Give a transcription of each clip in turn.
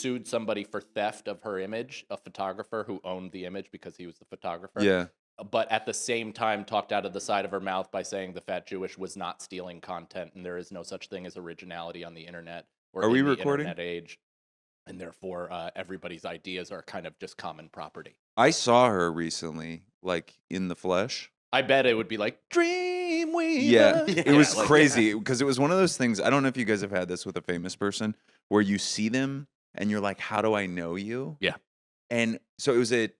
sued somebody for theft of her image, a photographer who owned the image because he was the photographer. Yeah. But at the same time talked out of the side of her mouth by saying the Fat Jewish was not stealing content and there is no such thing as originality on the internet or Are we in the recording? internet age. And therefore, everybody's ideas are kind of just common property. I saw her recently, like in the flesh. I bet it would be like, Dreamweaver. Yeah, it was like, crazy because it was one of those things. I don't know if you guys have had this with a famous person where you see them and you're like, how do I know you? Yeah. And so it was at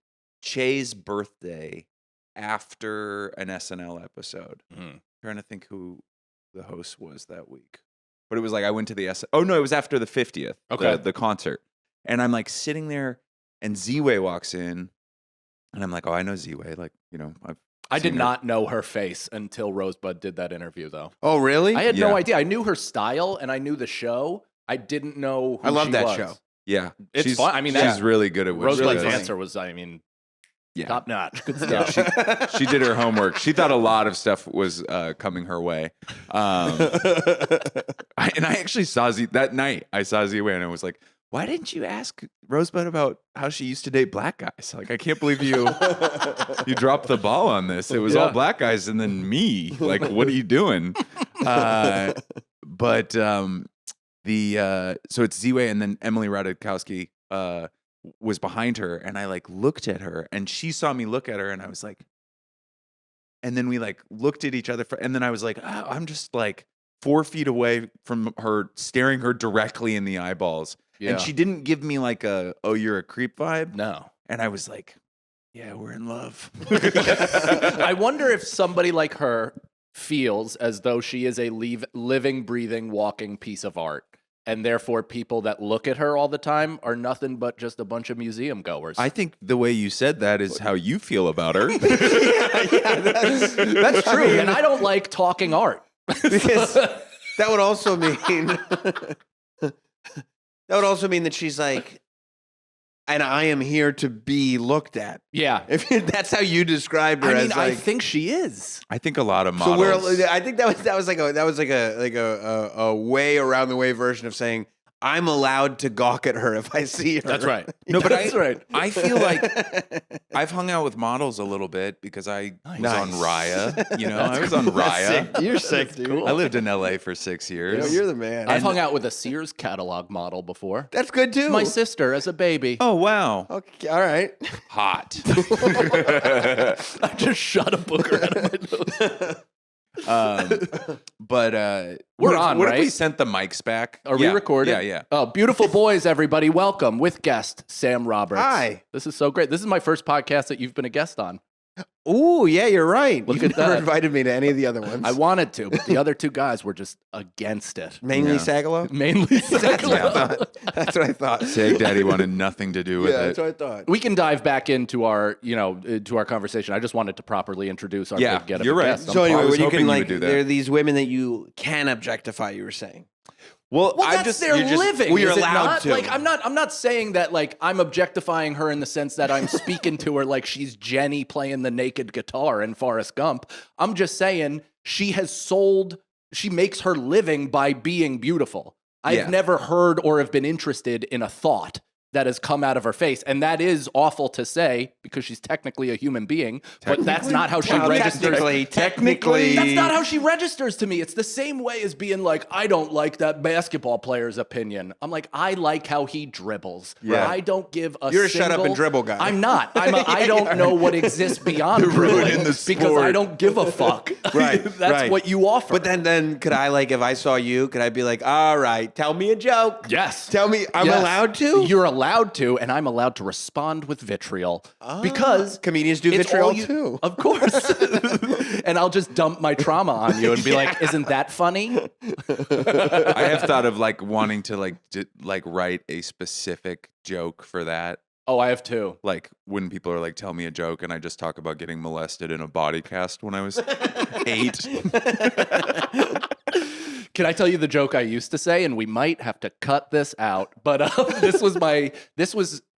Che's birthday after an SNL episode. Mhm. Trying to think who the host was that week. But it was like I went to the Oh no, it was after the 50th. Okay. The concert. And I'm like sitting there and Z-Way walks in and I'm like, oh, I know Z-Way. Like, you know, I did seen her. not know her face until Rosebud did that interview, though. Oh, really? I had Yeah. no idea. I knew her style and I knew the show. I didn't know who I love she that was. show. Yeah. It's she's, fun. I mean, she's that's really good at what she Rosebud's does. answer was, I mean, Yeah. top notch. Good Yeah, stuff. she did her homework. She thought a lot of stuff was coming her way. And I actually saw that night. I saw Z-Way and I was like, why didn't you ask Rosebud about how she used to date black guys? Like, I can't believe you dropped the ball on this. It was all black guys and then me. Like, what are you doing? So it's Z-Way and then Emily Ratajkowski was behind her and I like looked at her and she saw me look at her and I was like, and then we like looked at each other and then I was like, oh, I'm just like 4 feet away from her, staring her directly in the eyeballs. Yeah. And she didn't give me like oh, you're a creep vibe. No. And I was like, yeah, we're in love. I wonder if somebody like her feels as though she is a living, breathing, walking piece of art. And therefore, people that look at her all the time are nothing but just a bunch of museum goers. I think the way you said that is how you feel about her. That's true. and I don't like talking art. Because that would also mean that she's like, and I am here to be looked at. Yeah. If that's how you described her, I as mean, like, I think she is. I think a lot of so. models. I think that was like a way around the way version of saying I'm allowed to gawk at her if I see her. That's right. No, but That's right. I feel like I've hung out with models a little bit because I was on Raya. You know, I was on Raya. You're sick, dude. I lived in LA for 6 years. You're the man. I've hung out with a Sears catalog model before. That's good too. My sister as a baby. Oh, wow. Okay, all right. Hot. I just shot a booger out of my nose. But We're on, what right? if we sent the mics back? Are we recording? Yeah, yeah. Oh, beautiful boys, everybody. Welcome with guest Sam Roberts. Hi. This is so great. This is my first podcast that you've been a guest on. Ooh, yeah, you're right. Look You at never that. invited me to any of the other ones. I wanted to, but the other two guys were just against it. Mainly Yeah. Sagalo? Mainly That's what I thought. That's what I thought. Sag Daddy wanted nothing to do with Yeah, it. that's what I thought. We can dive back into our, to our conversation. I just wanted to properly introduce our Yeah, big get you're right. guest. So I anyway, was where you hoping can you like, would do that. there are these women that you can objectify. You were saying. Well, Well, I'm that's just their you're just- living. well, you're is it allowed not? to. Like, I'm not saying that like I'm objectifying her in the sense that I'm speaking to her like she's Jenny playing the naked guitar in Forrest Gump. I'm just saying she makes her living by being beautiful. I've Yeah. never heard or have been interested in a thought that has come out of her face. And that is awful to say because she's technically a human being, but that's not how she Well, registers. technically. That's not how she registers to me. It's the same way as being like, I don't like that basketball player's opinion. I'm like, I like how he dribbles. Yeah. I don't give a You're a single... shut up and dribble guy. I'm not. I don't know what exists beyond dribbling ruining the because I sport. don't give a fuck. Right, That's right. what you offer. But then could I like if I saw you, could I be like, all right, tell me a joke? yes. Tell me I'm Yes. allowed to? You're allowed to, and I'm allowed to respond with vitriol because comedians do it's vitriol all you- too. Of course. And I'll just dump my trauma on you and be like, "Isn't that funny?" I have thought of like wanting to like write a specific joke for that. Oh, I have two. Like when people are like, tell me a joke, and I just talk about getting molested in a body cast when I was 8. Can I tell you the joke I used to say? And we might have to cut this out, but this was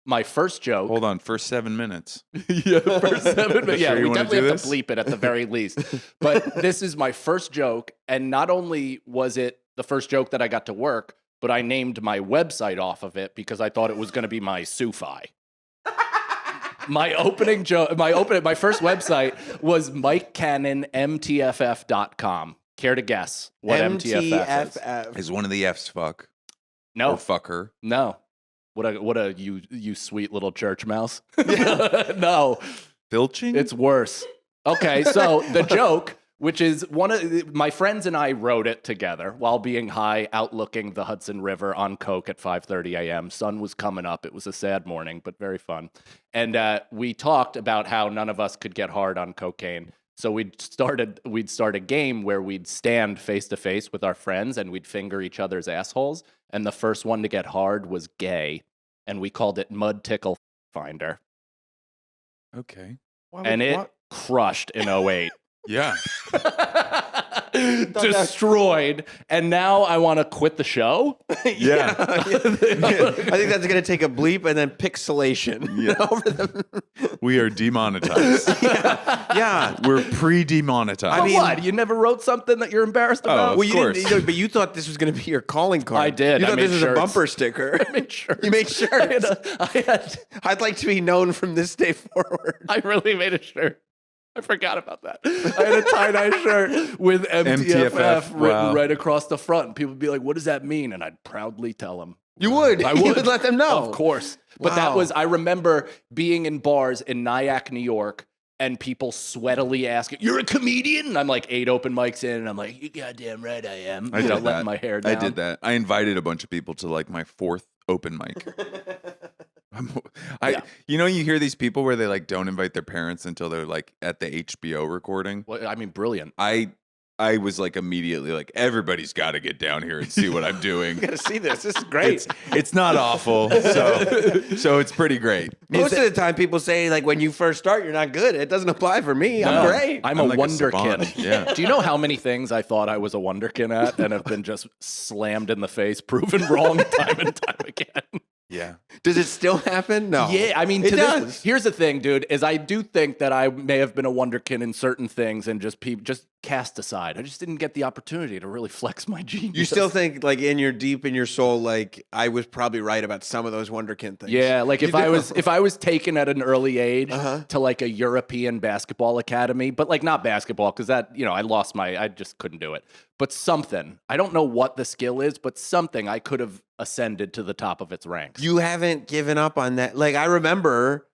my first joke. Hold on, first 7 minutes. Yeah, first 7 minutes. Yeah, Sure you we wanna definitely do have this? to bleep it at the very least. But this is my first joke, and not only was it the first joke that I got to work, but I named my website off of it because I thought it was going to be my Sufi. My first website was MikeCannonMTFF.com. Care to guess what MTFF is? Is one of the F's fuck? No. Or fucker? No. What a you sweet little church mouse. No. Filching? It's worse. Okay, so the joke, which is my friends and I wrote it together while being high, outlooking the Hudson River on coke at 5:30 a.m. Sun was coming up. It was a sad morning, but very fun. And we talked about how none of us could get hard on cocaine. So we'd start a game where we'd stand face to face with our friends and we'd finger each other's assholes. And the first one to get hard was gay, and we called it Mud Tickle Finder. Okay. It crushed in 08. Yeah. Destroyed. And now I want to quit the show. Yeah. I think that's going to take a bleep and then pixelation over them. We are demonetized. Yeah. We're pre-demonetized. I mean, what? You never wrote something that you're embarrassed about? Of Well, you course. didn't, but you thought this was going to be your calling card. I did. You I thought made this was shirts. a bumper sticker. I made shirts. You made shirts. I'd like to be known from this day forward. I really made a shirt. I forgot about that. I had a tie-dye shirt with MTFF written right across the front. And people would be like, what does that mean? And I'd proudly tell them. You would. I would. You would let them know. Of course. But Wow. I remember being in bars in Nyack, New York, and people sweatily asking, you're a comedian? And I'm like 8 open mics in, and I'm like, you goddamn right I am. I did that. Letting my hair down. I did that. I invited a bunch of people to like my 4th open mic. You know, you hear these people where they like don't invite their parents until they're like at the HBO recording. Well, I mean, brilliant. I was like immediately like, everybody's got to get down here and see what I'm doing. You got to see this. This is great. It's not awful, so it's pretty great. Most of the time, people say like when you first start, you're not good. It doesn't apply for me. No, I'm great. I'm a like Wunderkind. savant. Yeah. Do you know how many things I thought I was a Wunderkind at and have been just slammed in the face, proven wrong time and time again? Yeah. Does it still happen? No. Yeah, I mean, it does. Here's the thing, dude, is I do think that I may have been a wunderkind in certain things and just cast aside. I just didn't get the opportunity to really flex my genius. You still think like deep in your soul, like I was probably right about some of those wonderkind things. Yeah, like if I was taken at an early age Uh-huh. to like a European basketball academy, but like not basketball because that, I just couldn't do it. But something, I don't know what the skill is, but something I could have ascended to the top of its ranks. You haven't given up on that. Like I remember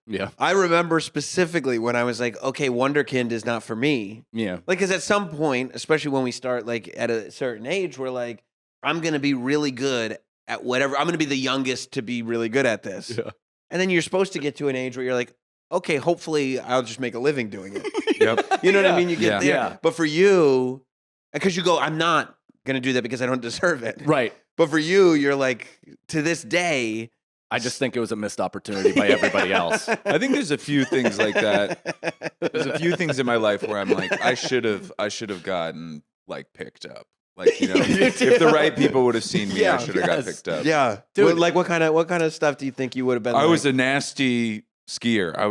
specifically when I was like, okay, wonderkind is not for me. Yeah. Like, because at some point, especially when we start like at a certain age, we're like, I'm going to be really good at whatever. I'm going to be the youngest to be really good at this. Yeah. And then you're supposed to get to an age where you're like, okay, hopefully I'll just make a living doing it. Yep. You know what I mean? You get there. Yeah. But for you, because you go, I'm not going to do that because I don't deserve it. Right. But for you, you're like, to this day, I just think it was a missed opportunity by everybody else. I think there's a few things like that. There's a few things in my life where I'm like, I should have gotten like picked up. Like, if the right people would have seen me, I should have got picked up. Yeah. Dude. Like what kind of stuff do you think you would have been I like? was a nasty skier. I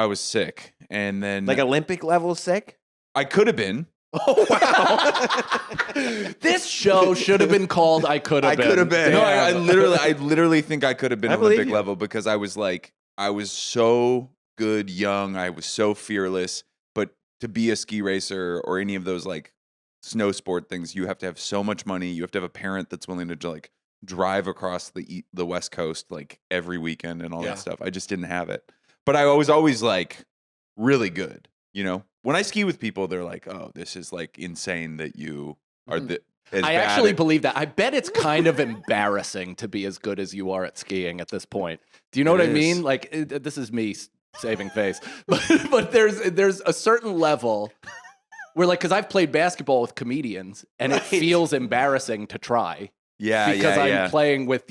was sick. And then Like Olympic level sick? I could have been. Oh, wow. This show should have been called I Could Have I Been. Could Have Been. No, I Damn. literally think I could have been I believe Olympic you. level because I was so good young. I was so fearless. But to be a ski racer or any of those like snow sport things, you have to have so much money. You have to have a parent that's willing to like drive across the West Coast like every weekend and all Yeah. that stuff. I just didn't have it. But I was always like really good. When I ski with people, they're like, "Oh, this is like insane that you are the." I actually believe that. I bet it's kind of embarrassing to be as good as you are at skiing at this point. Do you know what I It mean? is. Like this is me saving face, but there's a certain level where like because I've played basketball with comedians and it Right. feels embarrassing to try Yeah, because yeah, I'm yeah. playing with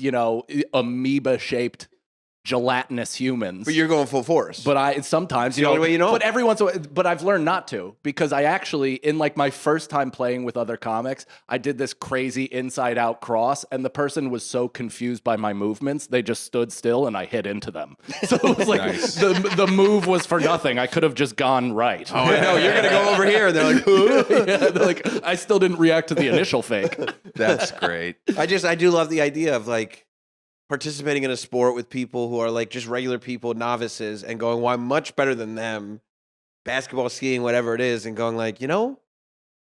amoeba shaped gelatinous humans. But you're going full force. But I sometimes, the only way you know. But every once in a while, but I've learned not to, because I actually, in like my first time playing with other comics, I did this crazy inside out cross, and the person was so confused by my movements, they just stood still and I hit into them. So it was like Nice. the move was for nothing. I could have just gone right. oh, I know, you're going to go over here. And they're like, Yeah, they're like, I still didn't react to the initial fake. That's great. I do love the idea of like participating in a sport with people who are like just regular people, novices, and going, well, I'm much better than them, basketball, skiing, whatever it is, and going like, I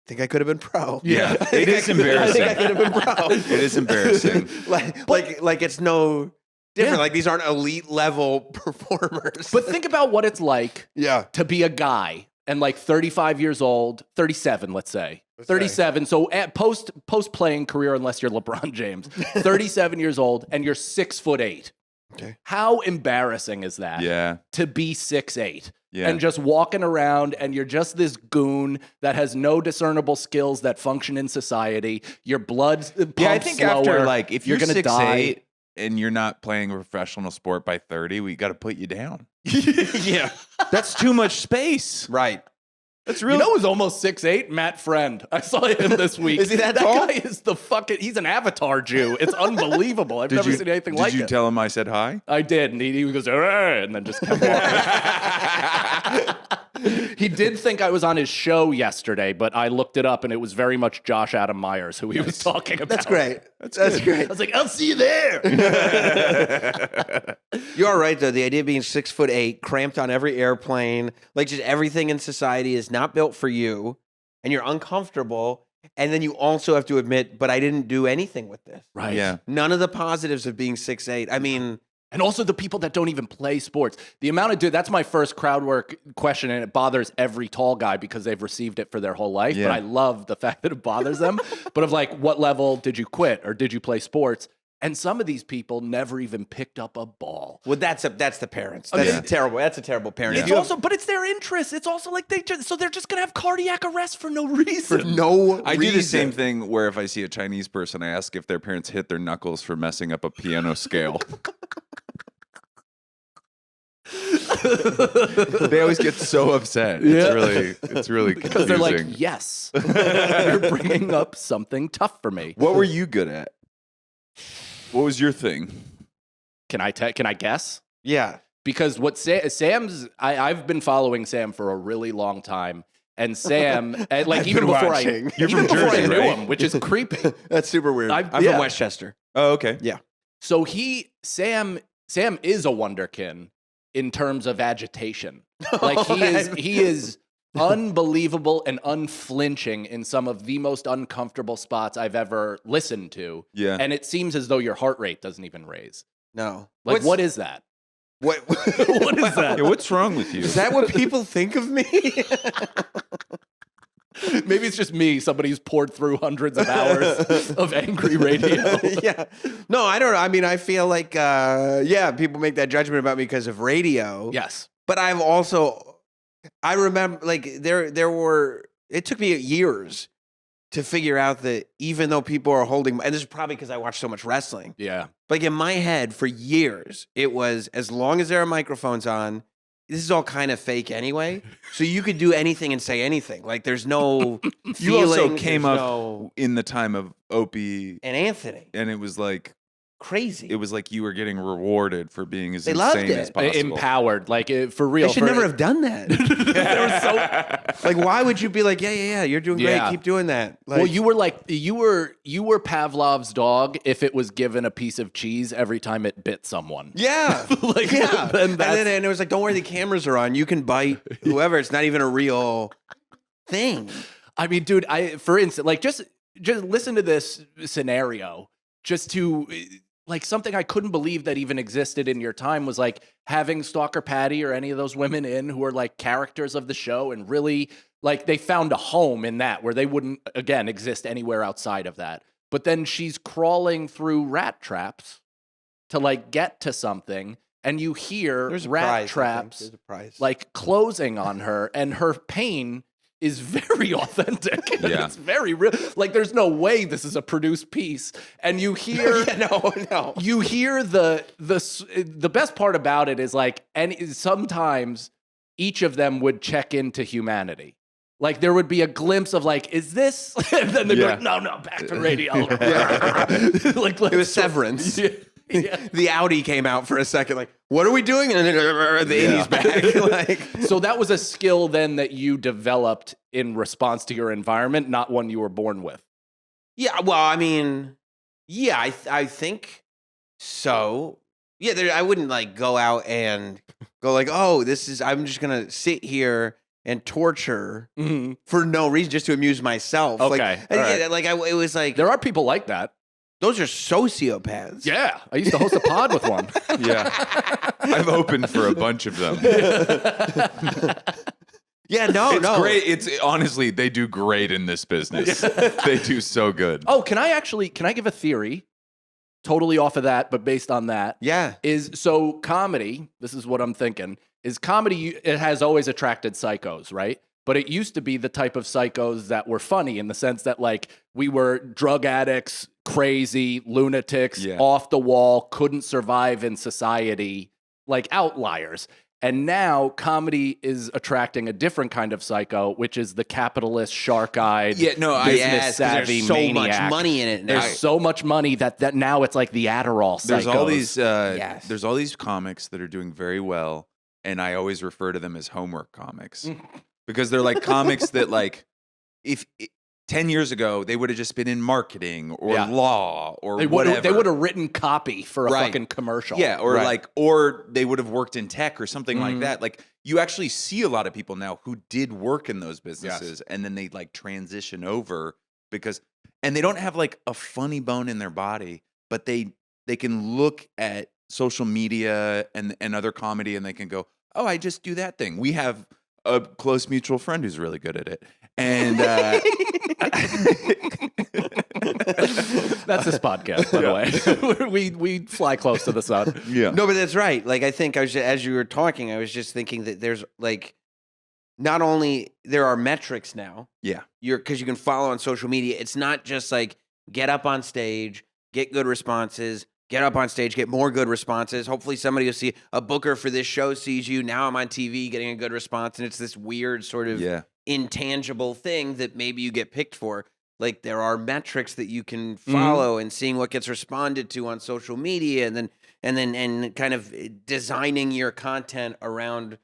think I could have been pro. Yeah. It is embarrassing. I think I could have been pro. It is embarrassing. like it's no different. Yeah. Like these aren't elite level performers. But think about what it's like yeah. to be a guy and like 35 years old, 37, let's say. 37. So at post playing career, unless you're LeBron James, 37 years old, and you're 6'8". Okay. How embarrassing is that? Yeah. To be 6'8". Yeah. And just walking around, and you're just this goon that has no discernible skills that function in society. Your blood pumps Yeah, I think slower. after like if you're gonna 6'8" die. and you're not playing a professional sport by 30, we got to put you down. Yeah. That's too much space. Right. That's You really know who's almost 6'8"? Matt Friend. I saw him this week. Is he that tall? Guy is the fucking, he's an avatar Jew. It's unbelievable. I've never seen anything like Did you it. tell him I said hi? I did, and he goes, "Arr," and then just kept walking. He did think I was on his show yesterday, but I looked it up, and it was very much Josh Adam Myers who he was talking about. That's great. That's great. I was like, I'll see you there. You are right, though. The idea of being 6'8", cramped on every airplane, like just everything in society is not built for you, and you're uncomfortable. And then you also have to admit, but I didn't do anything with this. Right. Yeah. None of the positives of being 6'8". I mean, And also the people that don't even play sports. The amount of that's my first crowd work question, and it bothers every tall guy because they've received it for their whole life. Yeah. But I love the fact that it bothers them. But of like, what level did you quit or did you play sports? And some of these people never even picked up a ball. well, that's the parents. That's Yeah. terrible. That's a terrible parent. It's also, but it's their interest. It's also like they're just gonna have cardiac arrest for no reason. no I do the same thing where if I see a Chinese person, I ask if their parents hit their knuckles for messing up a piano scale. They always get so upset. Yeah. It's really confusing. Because they're like, yes, you're bringing up something tough for me. What were you good at? What was your thing? Can I guess? Yeah. Because what Sam's, I've been following Sam for a really long time, and Sam, like I've even been before watching. You're even from before I Jersey, knew right? him, which is creepy. That's super weird. I'm yeah. from Westchester. Oh, okay. Yeah. So Sam is a wonderkind in terms of agitation. Like he is unbelievable and unflinching in some of the most uncomfortable spots I've ever listened to. Yeah. And it seems as though your heart rate doesn't even raise. No. Like, what is that? What? What is that? Yeah, what's wrong with you? Is that what people think of me? Maybe it's just me, somebody who's poured through hundreds of hours of angry radio. Yeah. No, I don't know. I mean, I feel like, people make that judgment about me because of radio. Yes. But I remember, like, it took me years to figure out that even though people are holding, and this is probably because I watch so much wrestling, Yeah. like in my head for years, it was as long as there are microphones on, this is all kind of fake anyway. So you could do anything and say anything. Like there's no You also feeling, came there's up no- in the time of Opie, and Anthony. and it was like Crazy. you were getting rewarded for being as They loved insane it. as possible. Empowered, like for real. They should never have done that. They were so Like, why would you be like, yeah, you're doing great, Yeah. keep doing that? Like, well, you were Pavlov's dog if it was given a piece of cheese every time it bit someone. yeah, Like, yeah. then And that's- then it was like, don't worry, the cameras are on. You can bite whoever. It's not even a real thing. I mean, dude, for instance, like just listen to this scenario. Just to like something I couldn't believe that even existed in your time was like having Stalker Patty or any of those women in who are like characters of the show and really like they found a home in that where they wouldn't again exist anywhere outside of that. But then she's crawling through rat traps to like get to something, and you hear There's a rat prize, I think. traps There's a prize. like closing on her, and her pain is very authentic. Yeah. It's very real. Like, there's no way this is a produced piece. And you hear, no. you hear the best part about it is like, and sometimes each of them would check into humanity. Like, there would be a glimpse of like, is this? And then they'd be like, no, back to radio. Like, It was Severance. Yeah. The Outie came out for a second, like, what are we doing? And then the 80s back. Like, So that was a skill then that you developed in response to your environment, not one you were born with. yeah, well, I mean, yeah, I think so. Yeah, I wouldn't like go out and go like, oh, I'm just going to sit here and torture for no reason, just to amuse myself. Okay, Like, all right. yeah, like it was like, There are people like that. those are sociopaths. Yeah. I used to host a pod with one. Yeah. I've opened for a bunch of them. Yeah, no. It's great. It's honestly, they do great in this business. They do so good. Oh, can I give a theory? Totally off of that, but based on that. Yeah. So comedy, this is what I'm thinking, is comedy, it has always attracted psychos, right? But it used to be the type of psychos that were funny in the sense that, like, we were drug addicts, crazy, lunatics, off the wall, couldn't survive in society, like outliers. And now comedy is attracting a different kind of psycho, which is the capitalist, shark-eyed, business savvy there's so maniac. much money in it now. There's so much money that now it's like the Adderall psychos. There's all these Yes. there's all these comics that are doing very well, and I always refer to them as homework comics. Because they're like comics that, like, if 10 years ago, they would have just been in marketing or law or whatever. They would have written copy for a Right. fucking commercial. Yeah, or or they would have worked in tech or something like that. Like, you actually see a lot of people now who did work in those businesses, and then they like transition over and they don't have like a funny bone in their body, but they can look at social media and other comedy, and they can go, oh, I just do that thing. We have a close mutual friend who's really good at it. And That's this podcast, by the way. we fly close to the sun. yeah. No, but that's right. Like, I think as you were talking, I was just thinking that there's like, not only there are metrics now. Yeah. Because you can follow on social media. It's not just like get up on stage, get good responses, get up on stage, get more good responses. Hopefully somebody will see a booker for this show sees you. Now I'm on TV getting a good response. And it's this weird sort of intangible thing that maybe you get picked for. Like, there are metrics that you can follow and seeing what gets responded to on social media, and then kind of designing your content around,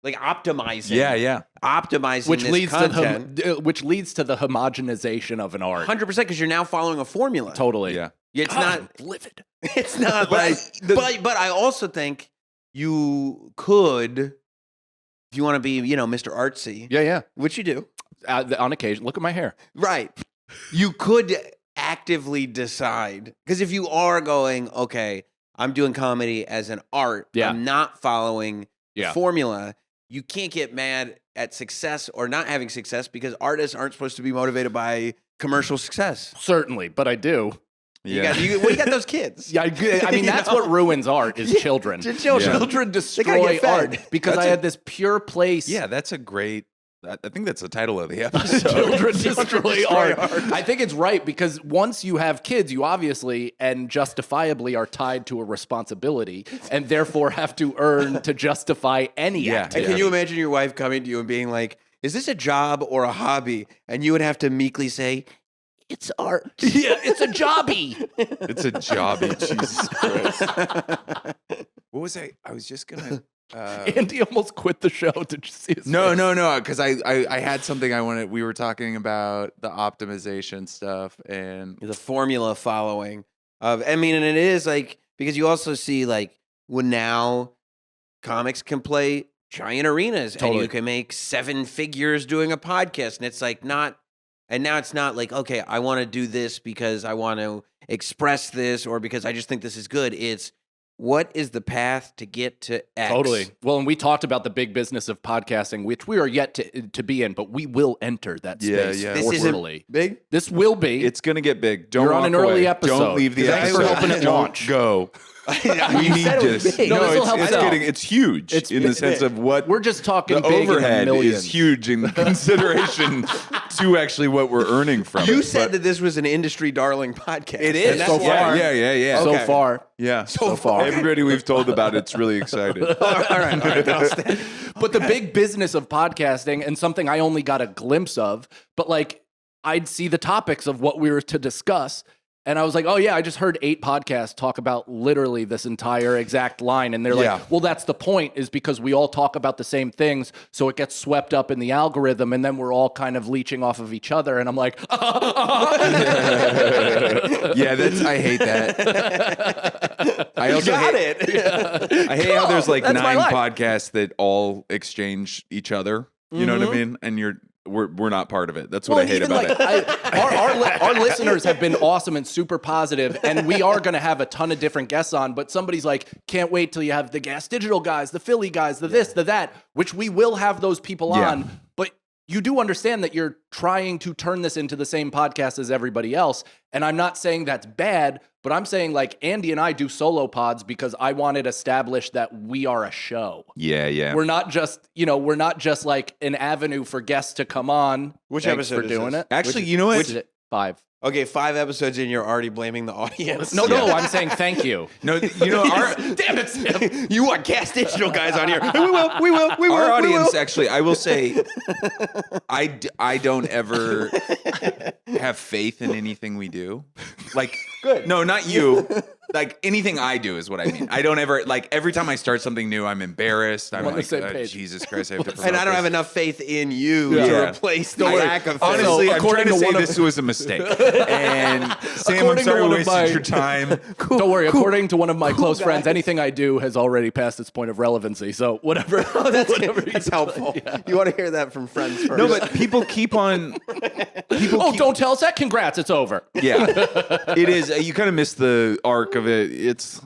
like, optimizing. Yeah. Optimizing Which this leads content. which leads to the homogenization of an art. 100%, because you're now following a formula. Totally. Yeah. It's God, not I'm livid. It's not like, but I also think you could, if you want to be, Mr. Artsy, Yeah. which you do, On occasion, look at my hair. right? You could actively decide, because if you are going, okay, I'm doing comedy as an art, I'm not following formula. You can't get mad at success or not having success, because artists aren't supposed to be motivated by commercial success. Certainly, but I do. You got those kids. Yeah, I mean, that's what ruins art is children. Children. Children gotta destroy get fed. art because I had this pure place. Yeah, that's a great. I think that's the title of the episode. Children destroy art. I think it's right, because once you have kids, you obviously and justifiably are tied to a responsibility, and therefore have to earn to justify any And activity. can you imagine your wife coming to you and being like, is this a job or a hobby? And you would have to meekly say, it's art. Yeah, it's a jobby. It's a jobby. Jesus Christ. What was I? I was just gonna. Andy almost quit the show. Did you see his No, face? because I had something I wanted. We were talking about the optimization stuff, and The formula following of, and it is like, because you also see like when now comics can play giant arenas and Totally. you can make 7 figures doing a podcast, and it's like not, and now it's not like, okay, I want to do this because I want to express this or because I just think this is good. It's, what is the path to get to X? Totally. Well, and we talked about the big business of podcasting, which we are yet to be in, but we will enter that space. Yeah. This orderly. Big? This will be. it's gonna get big. Don't You're on walk an early away. episode. Don't leave the Thanks episode. for helping it Don't launch. Go. We need said it was this. big. No, No, this'll help it's out. getting it's huge It's in the big. sense of what We're just talking the big in the overhead millions. is huge in consideration to actually what we're earning from it. You said But that this was an industry darling podcast. it is And that's so why- far. Yeah. So Okay. far. Yeah. So far. Everybody we've told about it's really excited. All right. Then I'll stand. But the big business of podcasting, and something I only got a glimpse of, but like I'd see the topics of what we were to discuss. And I was like, oh, yeah, I just heard 8 podcasts talk about literally this entire exact line. And they're Yeah. like, well, that's the point, is because we all talk about the same things. So it gets swept up in the algorithm. And then we're all kind of leeching off of each other. And I'm like, Yeah, I hate that. I also Got hate, it. I hate how there's like That's my 9 life. podcasts that all exchange each other. You know what I mean? And we're not part of it. That's what I hate even about it. our listeners have been awesome and super positive, and we are going to have a ton of different guests on, but somebody's like, can't wait till you have the Gas Digital guys, the Philly guys, the this, the that, which we will have those people Yeah. on, but you do understand that you're trying to turn this into the same podcast as everybody else, and I'm not saying that's bad, but I'm saying like Andy and I do solo pods because I wanted established that we are a show. Yeah. We're not just, like an avenue for guests to come on. Which Thanks episode for is doing this? it? Actually, you know what? Which is it? 5. Okay, 5 episodes in, you're already blaming the audience. No, I'm saying thank you. No, you know, our Damn it, Sam. You want Gas Digital guys on here. We will. our audience actually, I will say, I don't ever have faith in anything we do. Like, Good. No, not you. Like anything I do is what I mean. I don't ever like every time I start something new, I'm embarrassed. I'm We're on the like, same page. Jesus Christ, I have to. And I don't promote have this. enough faith in you Yeah. to replace the lack of faith. Honestly, So, I'm according trying to to say one of- this was a mistake. And Sam, I'm According to sorry I one of wasted my- your time. Don't worry. According to one of my close friends, guys. anything I do has already passed its point of relevancy. So whatever. whatever you That's do. helpful. Yeah. You want to hear that from friends first. No, but people keep on. Oh, don't tell us that. Congrats. It's over. Yeah, it is. You kind of miss the arc of it. It's,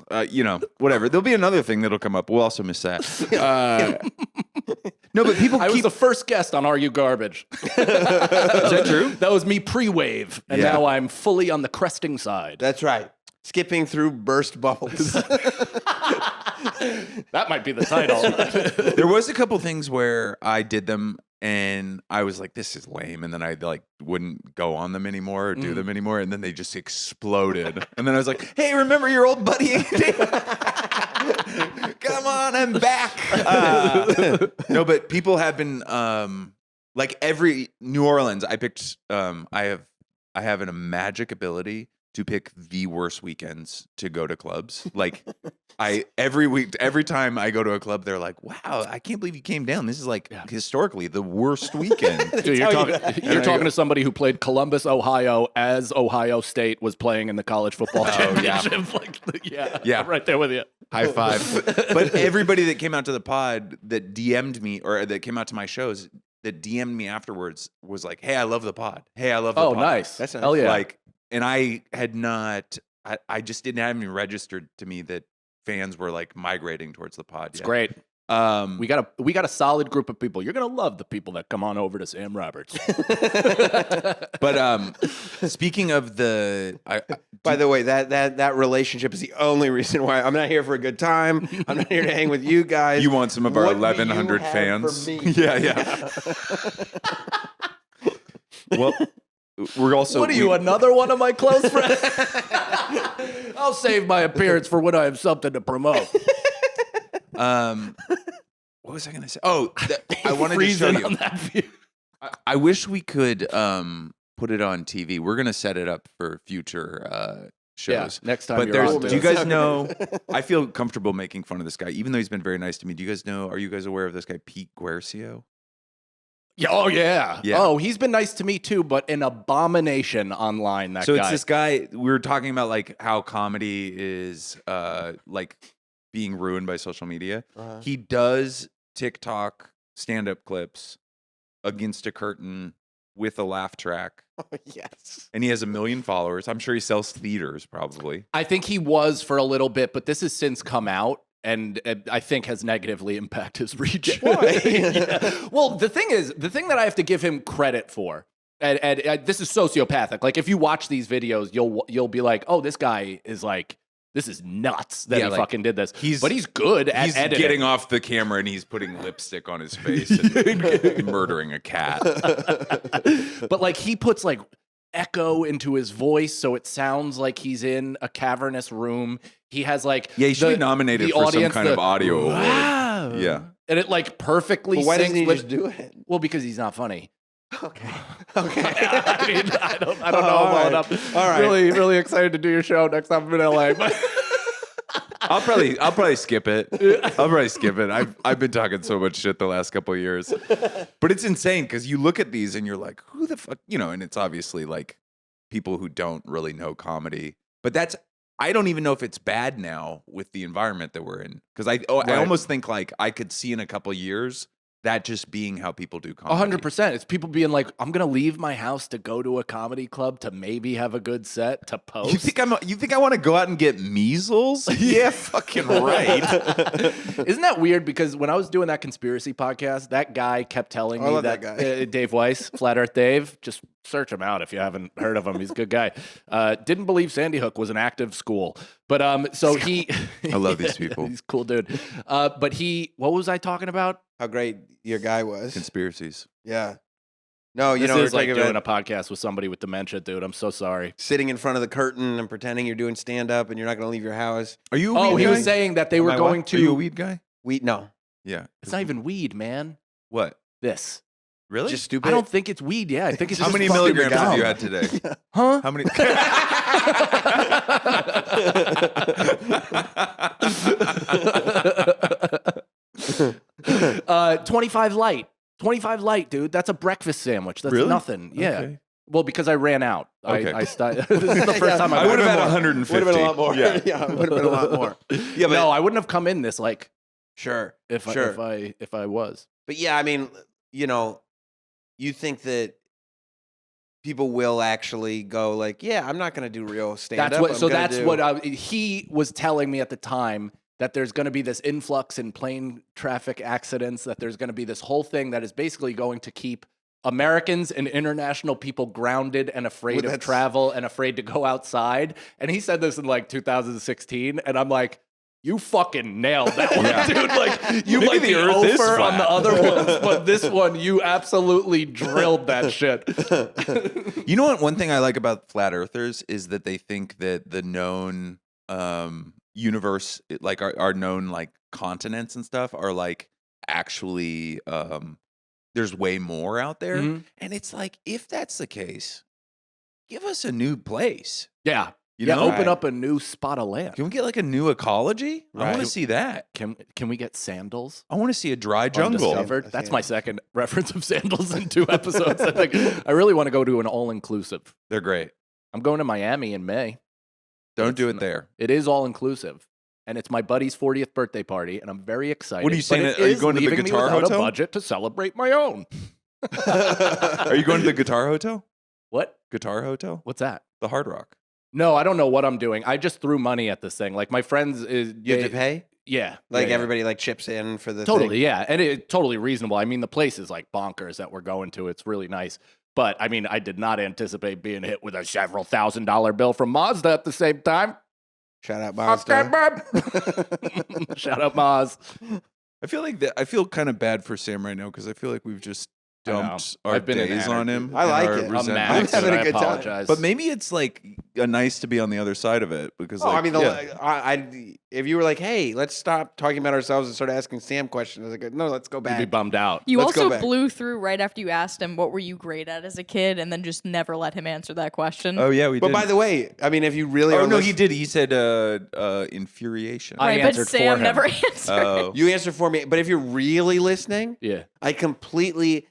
whatever. There'll be another thing that'll come up. We'll also miss that. No, but people I was keep. the first guest on Are You Garbage. Is that true? That was me pre-wave, and Yeah. now I'm fully on the cresting side. That's right. Skipping through burst bubbles. That might be the title. There was a couple things where I did them and I was like, this is lame. And then I like wouldn't go on them anymore or do them anymore. And then they just exploded. And then I was like, hey, remember your old buddy Andy? Come on, I'm back. No, but people have been like every New Orleans, I picked I have a magic ability to pick the worst weekends to go to clubs. Like every time I go to a club, they're like, wow, I can't believe you came down. This is like historically the worst weekend. Dude, you're talking to somebody who played Columbus, Ohio, as Ohio State was playing in the college football championship. Yeah. right there with you. High five. But everybody that came out to the pod that DM'd me or that came out to my shows that DM'd me afterwards was like, hey, I love the pod. Hey, I love the pod. Oh, nice. That's nice. Hell yeah. Like, and I had not, I just didn't have even registered to me that fans were like migrating towards the pod. It's great. We got a solid group of people. You're gonna love the people that come on over to Sam Roberts. But speaking of the, By the way, that relationship is the only reason why I'm not here for a good time. I'm not here to hang with you guys. you want some of our What do you 1,100 have fans? for me? Yeah. Well, we're also. What are you, another one of my close friends? I'll save my appearance for when I have something to promote. What was I going to say? Oh, I wanted to show Freezing you. on that view. I wish we could put it on TV. We're going to set it up for future shows. Yeah, next time But you're there's, on, do you do it. guys know? I feel comfortable making fun of this guy, even though he's been very nice to me. Do you guys know? Are you guys aware of this guy, Pete Guercio? Yeah, oh yeah. Yeah. Oh, he's been nice to me too, but an abomination online. That So guy. it's this guy. We were talking about like how comedy is like being ruined by social media. Uh-huh. He does TikTok stand-up clips against a curtain with a laugh track, Yes. and he has 1 million followers. I'm sure he sells theaters probably. I think he was for a little bit, but this has since come out. And I think has negatively impacted his reach. Why? Yeah. Well, the thing that I have to give him credit for, and this is sociopathic. Like if you watch these videos, you'll be like, oh, this guy is like this is nuts that Yeah, he like, fucking did this. he's- But he's good at He's editing. getting off the camera and he's putting lipstick on his face and murdering a cat. But like he puts like echo into his voice so it sounds like he's in a cavernous room. He has like Yeah, he should be nominated for some kind of audio award. Wow. Yeah. And it like perfectly But why doesn't syncs he with just do it? well, because he's not funny. Okay. I mean, I don't know all well right. enough. All right. Really excited to do your show next time I'm in LA. But I'll probably skip it. I'll probably skip it. I've been talking so much shit the last couple of years. But it's insane because you look at these and you're like, who the fuck, and it's obviously like people who don't really know comedy. But I don't even know if it's bad now with the environment that we're in. Because I almost think like I could see in a couple of years that just being how people do comedy. 100%. It's people being like, I'm gonna leave my house to go to a comedy club to maybe have a good set to post. You think I want to go out and get measles? Yeah, fucking right. Isn't that weird? Because when I was doing that conspiracy podcast, that guy kept telling I me love that that guy. Dave Weiss, Flat Earth Dave, just search him out if you haven't heard of him. He's a good guy. Didn't believe Sandy Hook was an active school, but so he. I love these people. He's a cool dude. But what was I talking about? How great your guy was. Conspiracies. Yeah. No, This we're is like talking doing about a podcast with somebody with dementia, dude. I'm so sorry. sitting in front of the curtain and pretending you're doing stand up and you're not going to leave your house. Are you? Oh, he guy? was saying that they Am were I going what? to. Are you a weed guy? No, Yeah. It's not even weed, man. What? This. Really? just stupid. I don't think it's weed. Yeah, I think it's How just many fucking milligrams have gum. you had today? Huh? How many? 25 light. 25 light, dude. That's a breakfast sandwich. That's Really? nothing. Yeah. Okay. Well, because I ran out. Okay. I started. This is the first time I I've would have had more. 150. Would have been a lot more. Yeah. Yeah, would have been a lot more. Yeah, but No, I wouldn't have come in this like sure. if I was. But yeah, I mean, you think that people will actually go like, yeah, I'm not going to do real stand up. He was telling me at the time that there's going to be this influx in plane traffic accidents, that there's going to be this whole thing that is basically going to keep Americans and international people grounded and afraid of travel and afraid to go outside. And he said this in like 2016. And I'm like, you fucking nailed that one, dude. Like, you Maybe might the be Earth is over on flat. the other ones, but this one, you absolutely drilled that shit. You know what? One thing I like about flat earthers is that they think that the known universe, like our known like continents and stuff, are like actually there's way more out there. Mhm. And it's like, if that's the case, give us a new place. Yeah. You Yeah, know? open up a new spot of land. Can we get like a new ecology? I want to Right. see that. Can we get sandals? I want to see a dry jungle. Undiscovered? A That's sandal. my second reference of sandals in 2 episodes. I think I really want to go to an all-inclusive. They're great. I'm going to Miami in May. Don't do it there. It is all-inclusive. And it's my buddy's 40th birthday party, and I'm very excited. What are you saying? But it Are you is going to the leaving me Guitar without Hotel? a budget to celebrate my own. Are you going to the Guitar Hotel? What? Guitar Hotel? What's that? The Hard Rock. No, I don't know what I'm doing. I just threw money at this thing. Like my friends is You have to pay? Yeah. Like yeah. everybody like chips in for the Totally, thing? yeah. And it's totally reasonable. I mean, the place is like bonkers that we're going to. It's really nice. But I mean, I did not anticipate being hit with a several $1,000 bill from Mazda at the same time. Shout out Okay, Mazda. bub. Shout out Maz. I feel like I feel kind of bad for Sam right now because I feel like we've just I know. dumped our I've been in days on him. I and like our it. I'm I'm resentment. mad. having a I good time. apologize. But maybe it's like nice to be on the other side of it because. Oh, like, I mean, yeah. if you were like, "Hey, let's stop talking about ourselves and start asking Sam questions," I was like, "No, let's go you'd be back." bummed out. You Let's go also back. blew through right after you asked him what were you great at as a kid, and then just never let him answer that question. Oh yeah, we But did. by the way, I mean, if you really oh are no, listen- he did. He said infuriation. I right, but answered for Sam him. never answered. Oh, you answer for me. But if you're really listening, Yeah. I completely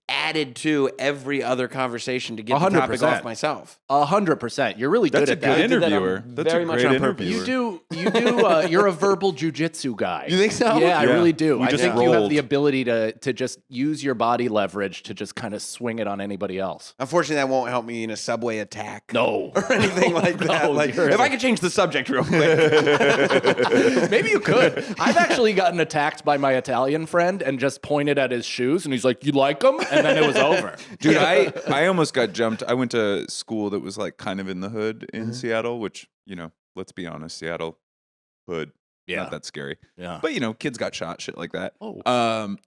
added to every other conversation to get the topic 100%. off myself. 100%. You're really good that's a at good that. I did that on interviewer. That's very a much great on purpose. interviewer. You do. You're a verbal jujitsu guy. You think so? Yeah, I Yeah. really do. We I just think you have rolled. the ability to just use your body leverage to just kind of swing it on anybody else. Unfortunately, that won't help me in a subway attack. No. Or anything like that. No, Like, you're if right. I could change the subject real quick. Maybe you could. I've actually gotten attacked by my Italian friend and just pointed at his shoes and he's like, "You like them?" And then it was over. Dude, I almost got jumped. I went to school that was like kind of in the hood in Seattle, which let's be honest, Seattle hood. Yeah. Not that scary. Yeah. But, kids got shot, shit like that. Oh.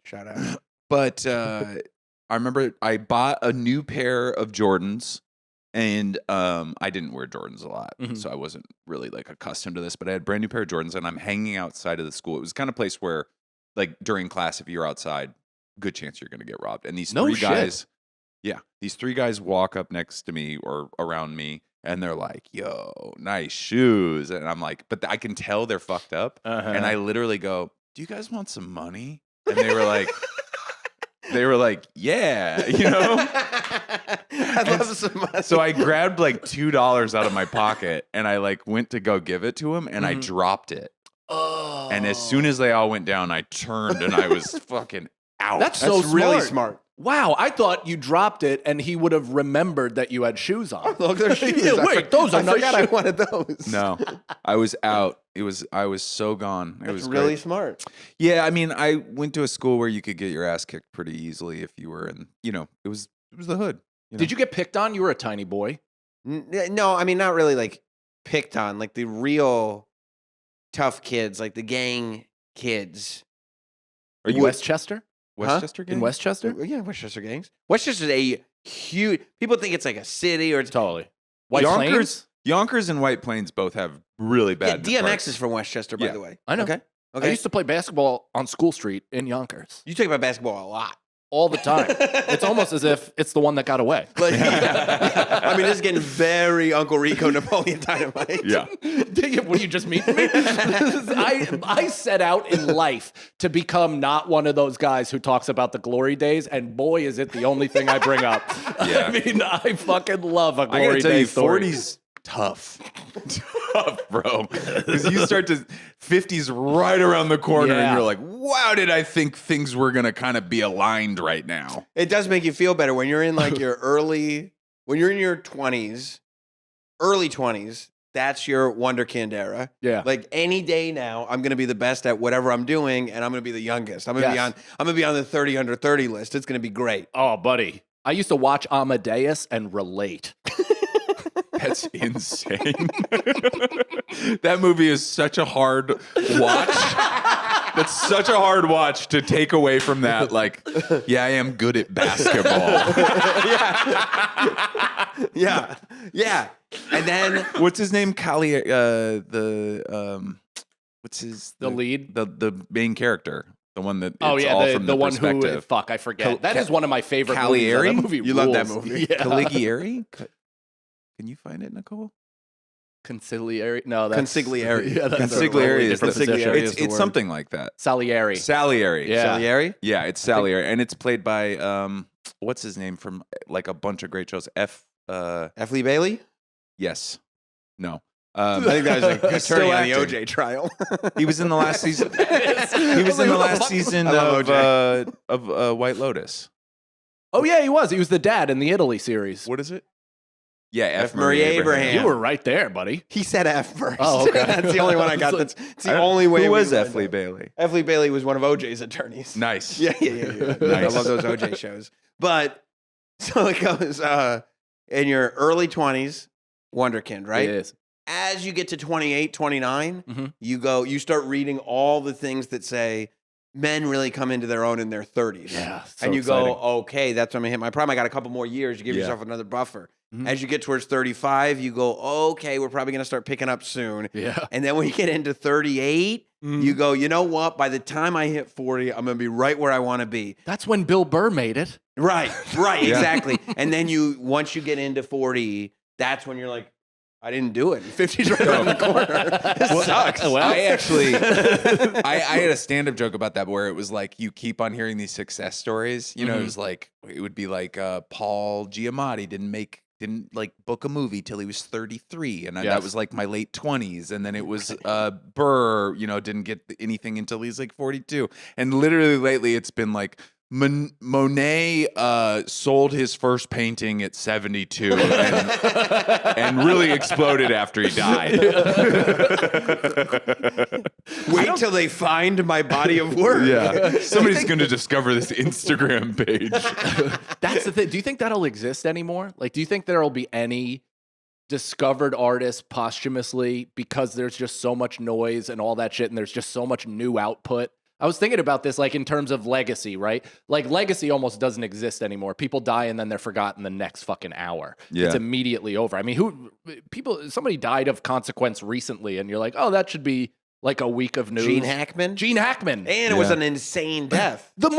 Shout out. But I remember I bought a new pair of Jordans, and I didn't wear Jordans a lot, so I wasn't really like accustomed to this. But I had a brand new pair of Jordans, and I'm hanging outside of the school. It was the kind of place where, like, during class, if you're outside, good chance you're going to get robbed. And these three guys, these three guys walk up next to me or around me, and they're like, "Yo, nice shoes," and I'm like, but I can tell they're fucked up, and I literally go, "Do you guys want some money?" And they were like. They were like, yeah, I love some money. So I grabbed like $2 out of my pocket and I like went to go give it to him and I dropped it. Oh. And as soon as they all went down, I turned and I was fucking out. That's That's so really smart. smart. Wow, I thought you dropped it and he would have remembered that you had shoes on. Look, there's shoes. Yeah, wait, those are I nice forgot I shoes. wanted those. No, I was out. I was so gone. It That's was really great. smart. Yeah, I mean, I went to a school where you could get your ass kicked pretty easily if you were in, it was the hood. Did you get picked on? You were a tiny boy. No, I mean, not really like picked on, like the real tough kids, like the gang kids. Are you Westchester? Westchester gang? In Westchester? Yeah, Westchester gangs. Westchester's a huge. People think it's like a city or it's. Totally. White Yonkers, Plains? Yonkers and White Plains both have really Yeah, bad. DMX parts. is from Westchester, by Yeah. the way. I know. Okay. I used to play basketball on School Street in Yonkers You talk about basketball a lot. all the time. It's almost as if it's the one that got away. Like, I mean, this is getting very Uncle Rico Napoleon Dynamite. Yeah. Will you just meet me? I set out in life to become not one of those guys who talks about the glory days, and boy, is it the only thing I bring up. Yeah. I mean, I fucking love a I glory gotta tell day you, story. 40s tough, tough, bro. Because you start to 50s right around the corner, Yeah. and you're like, "Wow, did I think things were gonna kind of be aligned right now?" It does make you feel better when you're in like your when you're in your 20s, early 20s. That's your Wunderkind era. Yeah. Like any day now, I'm gonna be the best at whatever I'm doing, and I'm gonna be the youngest. I'm gonna be on the 30 under 30 list. It's gonna be great. Oh, buddy. I used to watch Amadeus and relate. That's insane. That movie is such a hard watch. That's such a hard watch to take away from that. Like, yeah, I am good at basketball. Yeah. And then What's his name? Callie. What's his The lead? The main character. The one that Oh, it's yeah. all The, from the one who, perspective. fuck, I forget. That is one of my favorite Cagliari? movies. That movie You love that rules. movie. Yeah. Caligari? Can you find it, Nicole? Conciliary? No, that's... Consigliere. Yeah, that's a Consigliere totally is the different position. Consigliere. It's is the word. something like that. Salieri. Salieri. Yeah. Salieri? Yeah, it's Salieri, and it's played by what's his name from like a bunch of great shows. F. Lee Bailey? Yes, no. I think that was an he's still attorney on the acting. OJ trial. He was in the last season. He was in the last season I love of White Lotus. Oh, yeah, he was. He was the dad in the Italy series. What is it? Yeah, F. Murray Abraham. You were right there, buddy. He said F first. Oh, okay. That's the only one I got. That's the only way. Who we was would F. Lee know. Bailey? F. Lee Bailey was one of OJ's attorneys. Nice. Yeah. I Nice. love those OJ shows. But so it goes in your early 20s, Wunderkind, right? It is. As you get to 28, 29, Mhm. you start reading all the things that say men really come into their own in their 30s. Yeah. so And you exciting. go, okay, that's when I'm gonna hit my prime. I got a couple more years. You give Yeah. yourself another buffer. Mhm. As you get towards 35, you go, okay, we're probably gonna start picking up soon. Yeah. And then when you get into 38, you go, you know what? By the time I hit 40, I'm gonna be right where I want to be. That's when Bill Burr made it. Right, Yeah. exactly. And then once you get into 40, that's when you're like, I didn't do it. 50's right around the corner. This sucks. Well, I actually, I had a stand-up joke about that where it was like you keep on hearing these success stories. You know, it was like it would be like Paul Giamatti didn't like book a movie till he was 33, and that Yes. was like my late 20s. And then it was Burr, didn't get anything until he's like 42. And literally lately, it's been like. Monet sold his first painting at 72 and really exploded after he died. Wait till they find my body of work. Yeah. Somebody's going to discover this Instagram page. That's the thing. Do you think that'll exist anymore? Like, do you think there'll be any discovered artists posthumously because there's just so much noise and all that shit, and there's just so much new output. I was thinking about this like in terms of legacy, right? Like legacy almost doesn't exist anymore. People die and then they're forgotten the next fucking hour. Yeah. It's immediately over. I mean, somebody died of consequence recently and you're like, oh, that should be like a week of news. Gene Hackman. Gene Hackman. And it was an insane death. The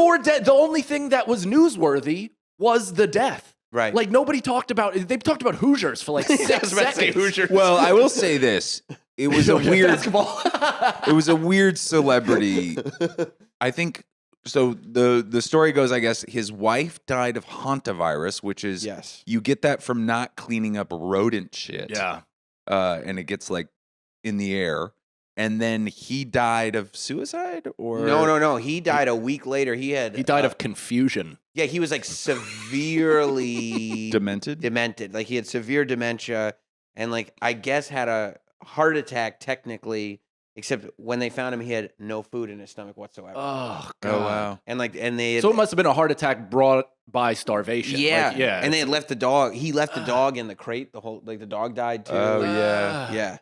only thing that was newsworthy was the death. Right. Like nobody talked about, they talked about Hoosiers for like 6 I was about to say seconds. Hoosiers. Well, I will say this. It was a weird basketball. it was a weird celebrity. I think so. The story goes, I guess, his wife died of hantavirus, which is Yes. you get that from not cleaning up rodent shit. Yeah. And it gets like in the air. And then he died of suicide, or No. He died a week later. He He died of confusion. Yeah, he was like severely demented. Like he had severe dementia, and like I guess had a heart attack technically. Except when they found him, he had no food in his stomach whatsoever. Oh, God. Oh wow. And they had, So it must have been a heart attack brought by starvation. yeah, Like, yeah. And they had left the dog. He left the dog in the crate. The dog died too. Oh yeah. Yeah.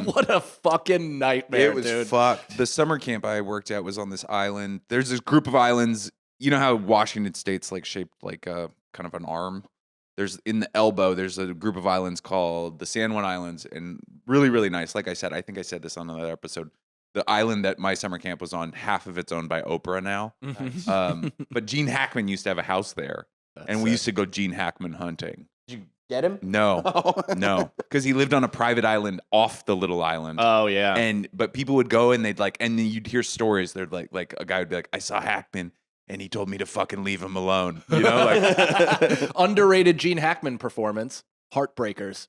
What a fucking nightmare, It was dude. fucked. The summer camp I worked at was on this island. There's this group of islands. You know how Washington State's like shaped like a kind of an arm? There's in the elbow, there's a group of islands called the San Juan Islands, and really, really nice. Like I said, I think I said this on another episode. The island that my summer camp was on, half of it's owned by Oprah now. Mhm. But Gene Hackman used to have a house there, and we used to go Gene Hackman hunting. Did you get him? No, no, because he lived on a private island off the little island. Oh, yeah. But people would go and they'd like, and then you'd hear stories. They're like a guy would be like, I saw Hackman and he told me to fucking leave him alone. You know, like Underrated Gene Hackman performance, Heartbreakers.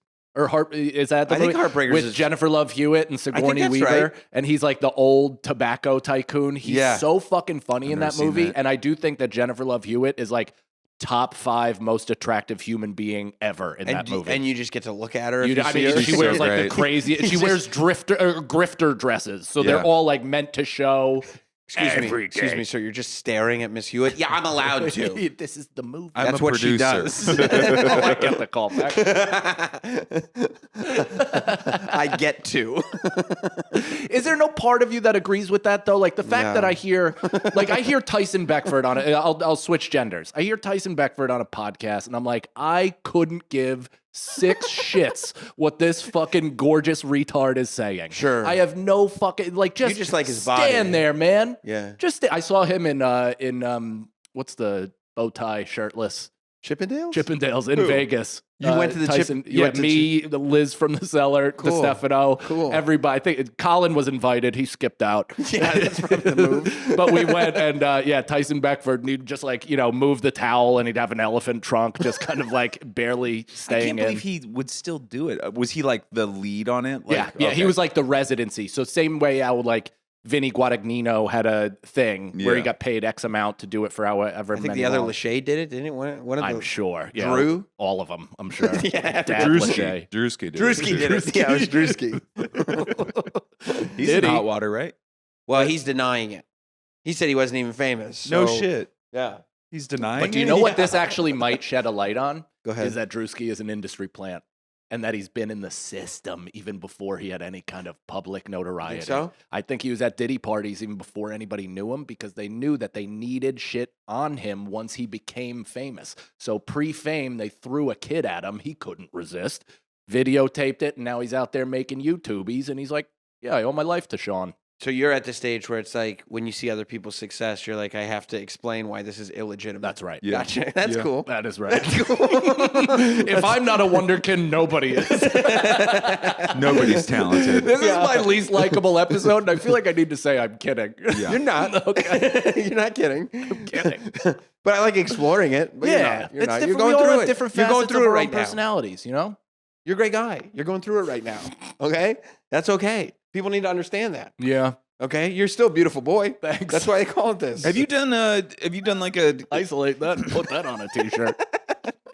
Is that the I think movie? Heartbreakers With is- Jennifer Love Hewitt and Sigourney that's Weaver, right. and he's like the old tobacco tycoon. He's Yeah. so fucking funny I've in never that seen movie, that. and I do think that Jennifer Love Hewitt is like top 5 most attractive human being ever in that movie. And you just get to look at her. If You- you I see mean, her. she She's wears so like the great. crazy. She wears grifter dresses, so they're Yeah. all like meant to show. Excuse me, sir. You're just staring at Miss Hewitt. Yeah, I'm allowed to. This is the movie. I'm That's a what she producer. does. Oh, I get the call back. I get to. Is there no part of you that agrees with that though? Like the fact that No. I hear Tyson Beckford on it. I'll switch genders. I hear Tyson Beckford on a podcast, and I'm like, I couldn't give 6 shits what this fucking gorgeous retard is saying. Sure. I have no fucking like. Just like his body. stand there, man. Yeah. I saw him in what's the bow tie shirtless Chippendales? Chippendales in Who? Vegas. You went to the Tyson, you went to me, the Liz from the cellar, Cool. Stefano, Cool. everybody. I think Colin was invited. He skipped out. Yeah, that's probably the move. But we went, and Tyson Beckford, and he'd just like move the towel, and he'd have an elephant trunk, just kind of like barely I staying can't in. believe he would still do it. Was he like the lead on it? Like, He okay. was like the residency. So same way how like Vinny Guadagnino had a thing where he Yeah. got paid X amount to do it for however I think many the other long. Lachey did it, didn't it? One of I'm the sure. Yeah, Drew? all of them. I'm sure. Yeah, Dad Lachey. Drewski did Drewski did it. Yeah, it was Drewski. He's Did in he? hot water, right? Well, he's denying it. He said he wasn't even famous. No so- shit. Yeah. He's denying But do you it? know what this actually might shed a light on? Go ahead. Is that Drewski is an industry plant and that he's been in the system even before he had any kind of public notoriety. so? I think he was at Diddy parties even before anybody knew him because they knew that they needed shit on him once he became famous. So pre-fame, they threw a kid at him. He couldn't resist. Videotaped it, and now he's out there making YouTubies, and he's like, yeah, I owe my life to Sean. So you're at the stage where it's like when you see other people's success, you're like, I have to explain why this is illegitimate. That's right. Yeah. Gotcha. That's Yeah. cool. That is right. That's cool. If I'm not a Wunderkind, nobody is. Nobody's talented. This is my least likable episode, and I feel like I need to say I'm kidding. Yeah. You're not. Okay. You're not kidding. I'm kidding. But I like exploring it. But Yeah, you're not. You're it's not. different. You're going We all through have it. different You're facets going through of it our right own now. personalities, you know? You're a great guy. You're going through it right now. Okay? That's okay. People need to understand that. Yeah. Okay? You're still a beautiful boy. Thanks. That's why they call it this. Have you done like a Isolate that and put that on a t-shirt.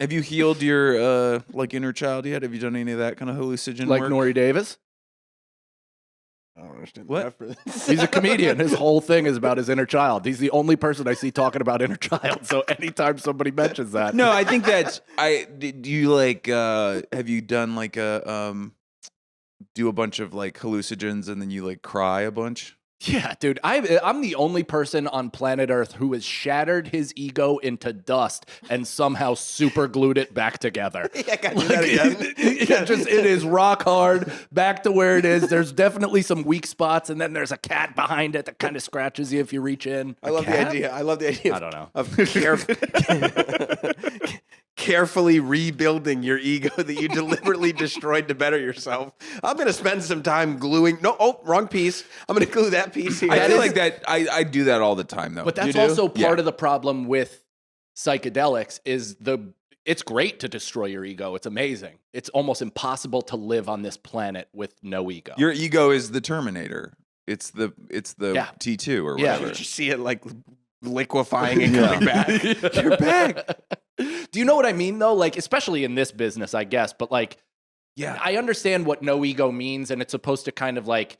have you healed your like inner child yet? Have you done any of that kind of hallucinogen Like work? Nori Davis? I don't understand What? the reference. He's a comedian. His whole thing is about his inner child. He's the only person I see talking about inner child. So anytime somebody mentions that, No, I think that's do you like have you done like do a bunch of like hallucinogens and then you like cry a bunch? yeah, dude, I'm the only person on planet Earth who has shattered his ego into dust and somehow super glued it back together. Yeah, can I do that again? It is rock hard, back to where it is. There's definitely some weak spots, and then there's a cat behind it that kind of scratches you if you reach in. I love the idea. I love the idea. I don't know. Of carefully rebuilding your ego that you deliberately destroyed to better yourself. I'm going to spend some time gluing. No, wrong piece. I'm going to glue that piece here. I feel like that. I do that all the time though. But that's You do? also part Yeah. of the problem with psychedelics is it's great to destroy your ego. It's amazing. It's almost impossible to live on this planet with no ego. Your ego is the Terminator. It's the Yeah. T2 or Yeah. whatever. You just see it like liquefying and coming back. You're back. Do you know what I mean though? Like, especially in this business, I guess, but like, Yeah. I understand what no ego means, and it's supposed to kind of like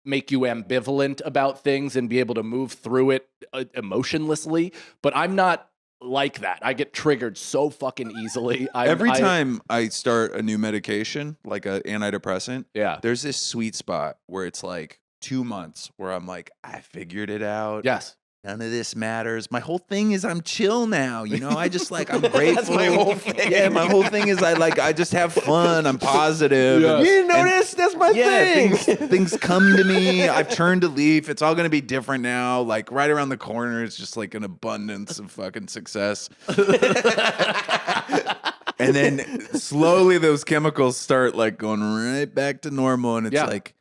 make you ambivalent about things and be able to move through it emotionlessly. But I'm not like that. I get triggered so fucking easily. Every time I start a new medication, like an antidepressant, Yeah. there's this sweet spot where it's like 2 months where I'm like, I figured it out. Yes. None of this matters. My whole thing is I'm chill now. You know, I just like, I'm grateful. That's my whole thing. Yeah, my whole thing is I just have fun. I'm positive. Yes. You didn't And- notice? That's my Yeah, thing. things come to me. I've turned a leaf. It's all going to be different now. Like right around the corner, it's just like an abundance of fucking success. And then slowly those chemicals start like going right back to normal. And it's Yeah. like,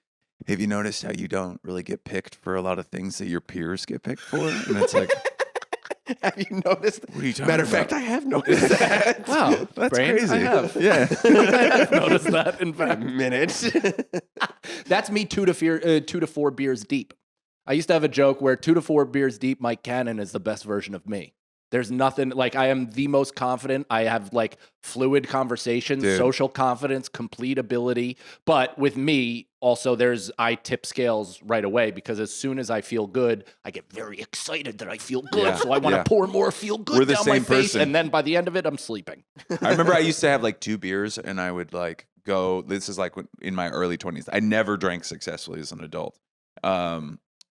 have you noticed how you don't really get picked for a lot of things that your peers get picked for? And it's like, Have you noticed? what are you talking Matter of about? fact, I have noticed that. Wow. That's Brain, crazy. I have. Yeah. I've noticed that, in fact. Minutes. That's me 2 to 4 beers deep. I used to have a joke where 2 to 4 beers deep, Mike Cannon is the best version of me. There's nothing like I am the most confident. I have like fluid conversations, Dude. social confidence, complete ability. But with me, also I tip scales right away because as soon as I feel good, I get very excited that I feel good. Yeah. So I want to Yeah. pour more feel good We're the down my same face. person. And then by the end of it, I'm sleeping. I remember I used to have like 2 beers and I would like go, this is like in my early 20s. I never drank successfully as an adult.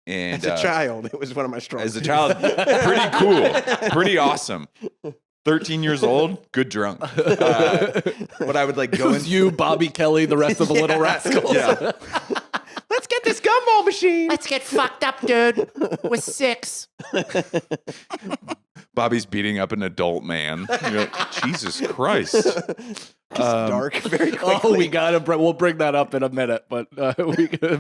And As a child, it was one of my strongest. as a child, pretty cool, pretty awesome. 13 years old, good drunk. But I would like It go was in. you, Bobby Kelly, the rest of the Little Rascals. Yeah. Let's get this gumball machine. Let's get fucked up, dude. We're 6. Bobby's beating up an adult man. You're like, Jesus Christ. Dark very quickly. Oh, we'll bring that up in a minute, but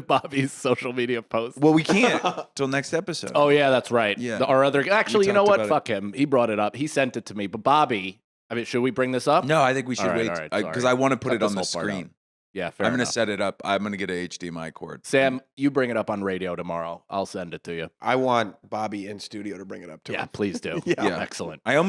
Bobby's social media post. Well, we can't till next episode. Oh yeah, that's right. Yeah. Our other, actually, you know talked what? about it. Fuck him. He brought it up. He sent it to me. But Bobby, I mean, should we bring this up? No, I think we should All right, wait all right, because sorry. I want to put Cut it on the this whole part out. screen. Yeah, fair I'm going to enough. set it up. I'm going to get a HDMI cord. Sam, you bring it up on radio tomorrow. I'll send it to you. I want Bobby in studio to bring it up to Yeah, him. please do. Yeah. Yeah. Excellent. I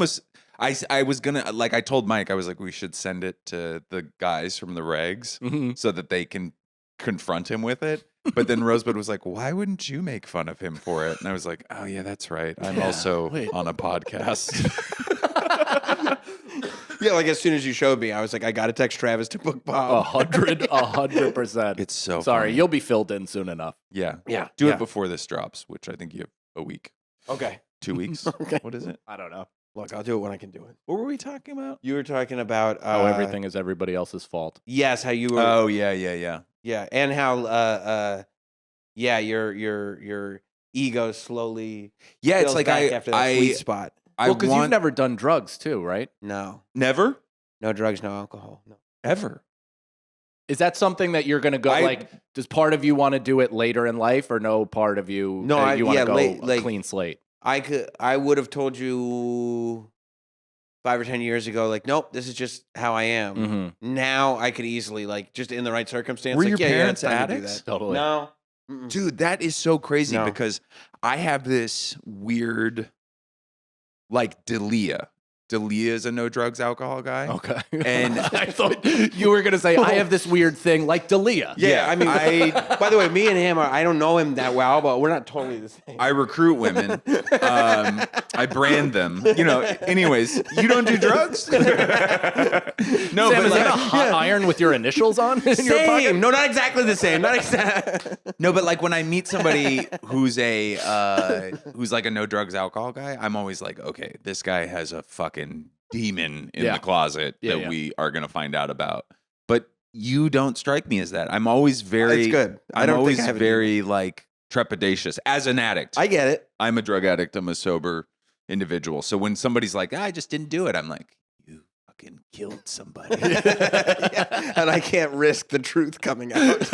was gonna like I told Mike I was like we should send it to the guys from the regs Mhm. so that they can confront him with it. But then Rosebud was like, "Why wouldn't you make fun of him for it?" And I was like, "Oh yeah, that's right. I'm Yeah, also wait. on a podcast." Yeah, like as soon as you showed me, I was like, I got to text Travis to book Bob. 100%. It's so Sorry, funny. you'll be filled in soon enough. Yeah. Yeah. Do yeah. it before this drops, which I think you have a week, Okay. 2 weeks. Okay. What is it? I don't know. Look, I'll do it when I can do it. What were we talking about? You were talking about How everything is everybody else's fault. Yes, how you were. Oh yeah. Yeah, and how yeah, your ego slowly. Yeah, it's fills like back after that sweet spot. I Well, because want you've never done drugs too, right? No, never no drugs, no alcohol. No. ever. Is that something that you're going to go, like, does part of you want to do it later in life or no part of you, No, you want to go like- clean slate? I would have told you 5 or 10 years ago, like, nope, this is just how I am. Mm-hmm. Now I could easily, like, just in the right circumstance. Were like, your yeah, parents it's time to do addicts? that. Totally. No. Mm-mm. Dude, that is so crazy No. because I have this weird, like, Delia's a no drugs alcohol guy. Okay. And I thought you were going to say, I have this weird thing like Dalia. Yeah, I mean, by the way, me and him I don't know him that well, but we're not totally the same. I recruit women. I brand them. Anyways, you don't do drugs? No, Sam, but is that a hot iron with your initials on in your pocket? Same. No, not exactly the same. Not exactly. No, but like when I meet somebody who's who's like a no drugs alcohol guy, I'm always like, okay, this guy has a fucking demon in the closet that we are going to find out about. But you don't strike me as that. I'm always very It's good. I I'm don't always think I have a very like trepidatious as an addict. I get it. I'm a drug addict. I'm a sober individual. So when somebody's like, I just didn't do it, I'm like, you fucking killed somebody. Yeah. And I can't risk the truth coming out.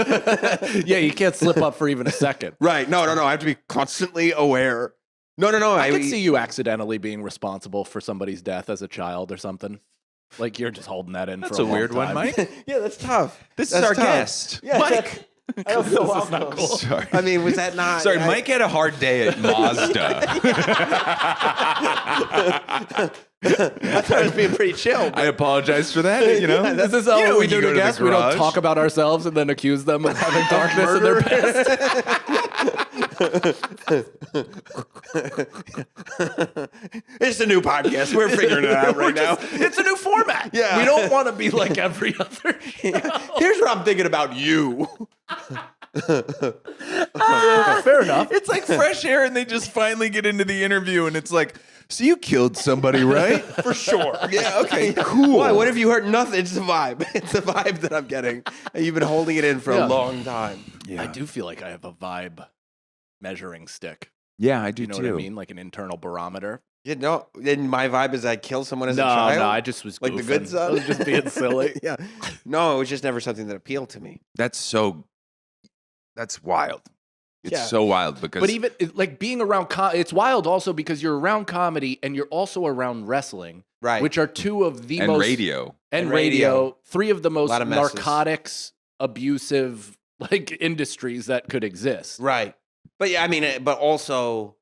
Yeah, you can't slip up for even a second. Right. No. I have to be constantly aware. No. I could see you accidentally being responsible for somebody's death as a child or something. Like you're just holding that in That's for a a long weird one, time. Mike. Yeah, that's tough. This That's is our tough. guest. Yeah, Mike. I don't feel This is not welcome. cool. Sorry. I mean, was that not? Sorry, Mike had a hard day at Mazda. I thought it was being pretty chill. I apologize for that. This is how You know we when do you go to to the guests. We don't garage. talk about ourselves and then accuse them of having darkness in their past. It's a new podcast. We're figuring it out right now. It's a new format. Yeah. We don't want to be like every other show. Here's what I'm thinking about you. Fair enough. It's like fresh air, and they just finally get into the interview, and it's like, so you killed somebody, right? For sure. Yeah, okay, cool. Why? What if you heard nothing? It's the vibe. It's the vibe that I'm getting. And you've been holding it in for Yeah. a long time. Yeah. I do feel like I have a vibe measuring stick. Yeah, I do You know too. what I mean? Like an internal barometer. You know, and my vibe is I kill someone as a No, child. I just was like the goofing. good son. I was just being silly. Yeah. No, it was just never something that appealed to me. That's wild. It's Yeah. so wild because But even like being around, it's wild also because you're around comedy and you're also around wrestling, Right. which are two of the and most radio. and And radio, radio. three of the most Lot of messes. narcotics abusive like industries that could exist. Right. But yeah, I mean, but also,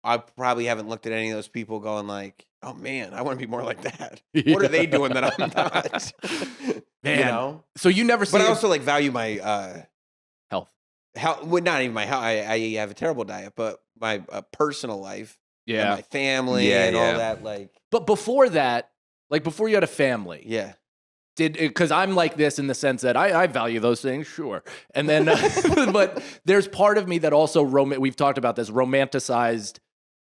I probably haven't looked at any of those people going like, oh man, I want to be more like that. What are they doing that I'm not? Man. You know? So you never see But I also like value my health. health. Well, not even my health. I have a terrible diet, but my personal life, and Yeah. my family, Yeah, and yeah. all that. Like, But before that, like before you had a family, yeah, because I'm like this in the sense that I value those things, sure. And then, but there's part of me that also, we've talked about this, romanticized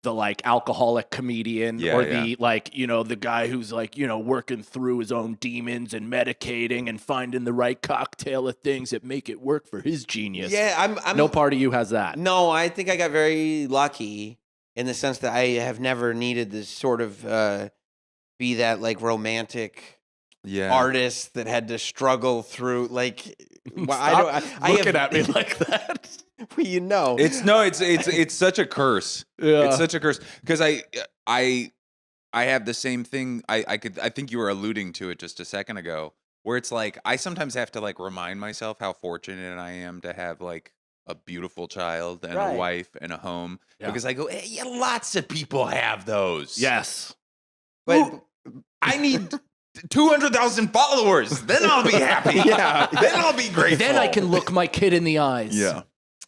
the like alcoholic comedian Yeah, or yeah. the like, the guy who's like, working through his own demons and medicating and finding the right cocktail of things that make it work for his genius. yeah. I'm No part of you has that. No, I think I got very lucky in the sense that I have never needed this sort of be that like romantic Yeah. artist that had to struggle through like. Well, Stop I looking have, at me like that. well, you know, It's such a curse. Yeah. It's such a curse because I have the same thing. I think you were alluding to it just a second ago, where it's like I sometimes have to like remind myself how fortunate I am to have like a beautiful child and Right. a wife and a home, Yeah. because I go, hey, yeah, lots of people have those. Yes. but I need 200,000 followers. Then I'll be happy. Yeah. Then I'll be grateful. Then I can look my kid in the eyes. Yeah.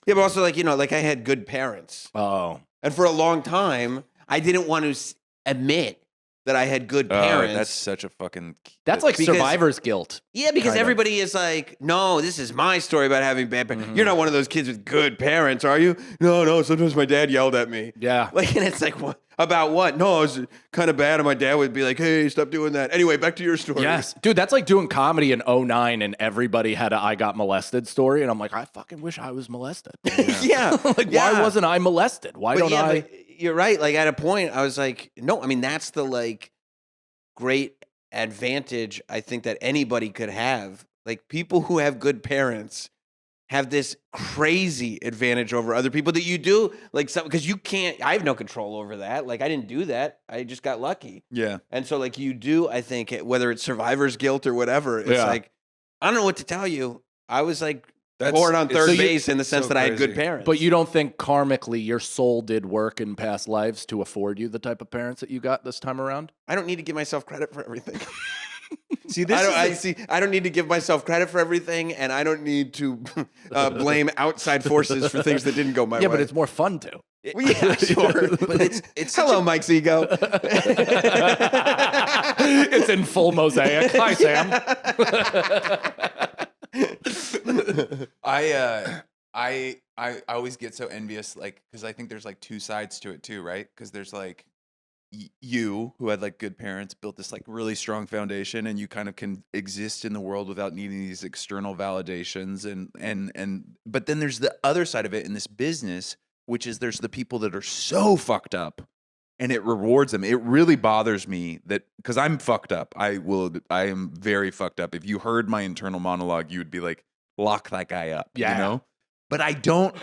yeah, but also like like I had good parents, Oh. and for a long time I didn't want to admit that I had good parents. That's such a fucking. That's like Because- survivor's guilt. Yeah, because Kind of. everybody is like, no, this is my story about having bad parents. Mhm. You're not one of those kids with good parents, are you? No, sometimes my dad yelled at me. Yeah. Like, and it's like, what? About what? No, I was kind of bad, and my dad would be like, hey, stop doing that. Anyway, back to your story. Yes. Dude, that's like doing comedy in 2009 and everybody had a I got molested story. And I'm like, I fucking wish I was molested. Yeah. Like, Yeah. why wasn't I molested? Why don't I? But you're right. Like, at a point, I was like, no, I mean, that's the, like, great advantage I think that anybody could have. Like, people who have good parents have this crazy advantage over other people that you do, like, because you can't, I have no control over that. Like, I didn't do that. I just got lucky. Yeah. And so, like, you do, I think, whether it's survivor's guilt or whatever, it's Yeah. like, I don't know what to tell you. I was like, born on third it's base in the sense so that I had good crazy. parents. But you don't think karmically your soul did work in past lives to afford you the type of parents that you got this time around? I don't need to give myself credit for everything. See, this I don't need to give myself credit for everything, and I don't need to blame outside forces for things that didn't go my way. Yeah, but it's more fun to. Well, yeah, sure. but it's Hello, Mike's ego. It's in full mosaic. Hi, Sam. I always get so envious, like, because I think there's like two sides to it too, right? Because there's like you who had like good parents, built this like really strong foundation, and you kind of can exist in the world without needing these external validations, and but then there's the other side of it in this business, which is there's the people that are so fucked up and it rewards them. It really bothers me that, because I'm fucked up. I am very fucked up. If you heard my internal monologue, you would be like, lock that guy up, Yeah. you know? But I don't,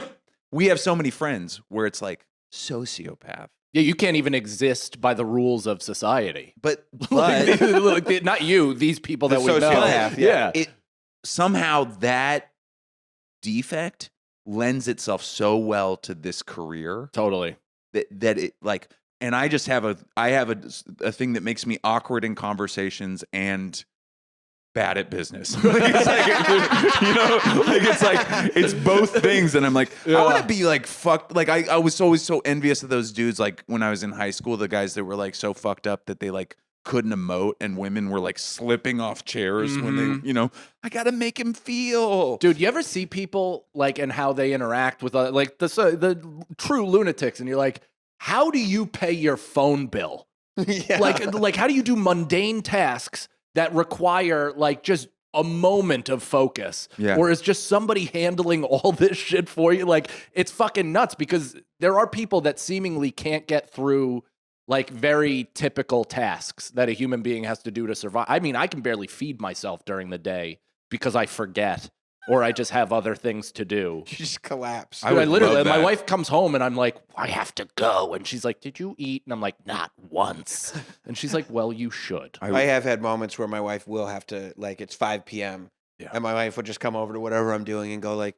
we have so many friends where it's like sociopath. Yeah, you can't even exist by the rules of society. But Like, not you, these people The that we know. sociopath, yeah. It somehow that defect lends itself so well to this career Totally. that it like, and I just have a thing that makes me awkward in conversations and bad at business. Like, it's like, you know, like it's both things, and I'm like, I want to be like fucked. Like I was always so envious of those dudes. Like when I was in high school, the guys that were like so fucked up that they like couldn't emote, and women were like slipping off chairs when they, you know, I gotta make him feel. Dude, you ever see people like and how they interact with like the true lunatics, and you're like, how do you pay your phone bill? yeah. Like how do you do mundane tasks that require like just a moment of focus? Yeah. Or is just somebody handling all this shit for you? Like, it's fucking nuts, because there are people that seemingly can't get through like very typical tasks that a human being has to do to survive. I mean, I can barely feed myself during the day because I forget, or I just have other things to do. You just collapse. I Dude, would literally, love my that. wife comes home and I'm like, I have to go. And she's like, did you eat? And I'm like, not once. And she's like, well, you should. I have had moments where my wife will have to, like, it's 5 p.m. Yeah. And my wife would just come over to whatever I'm doing and go like,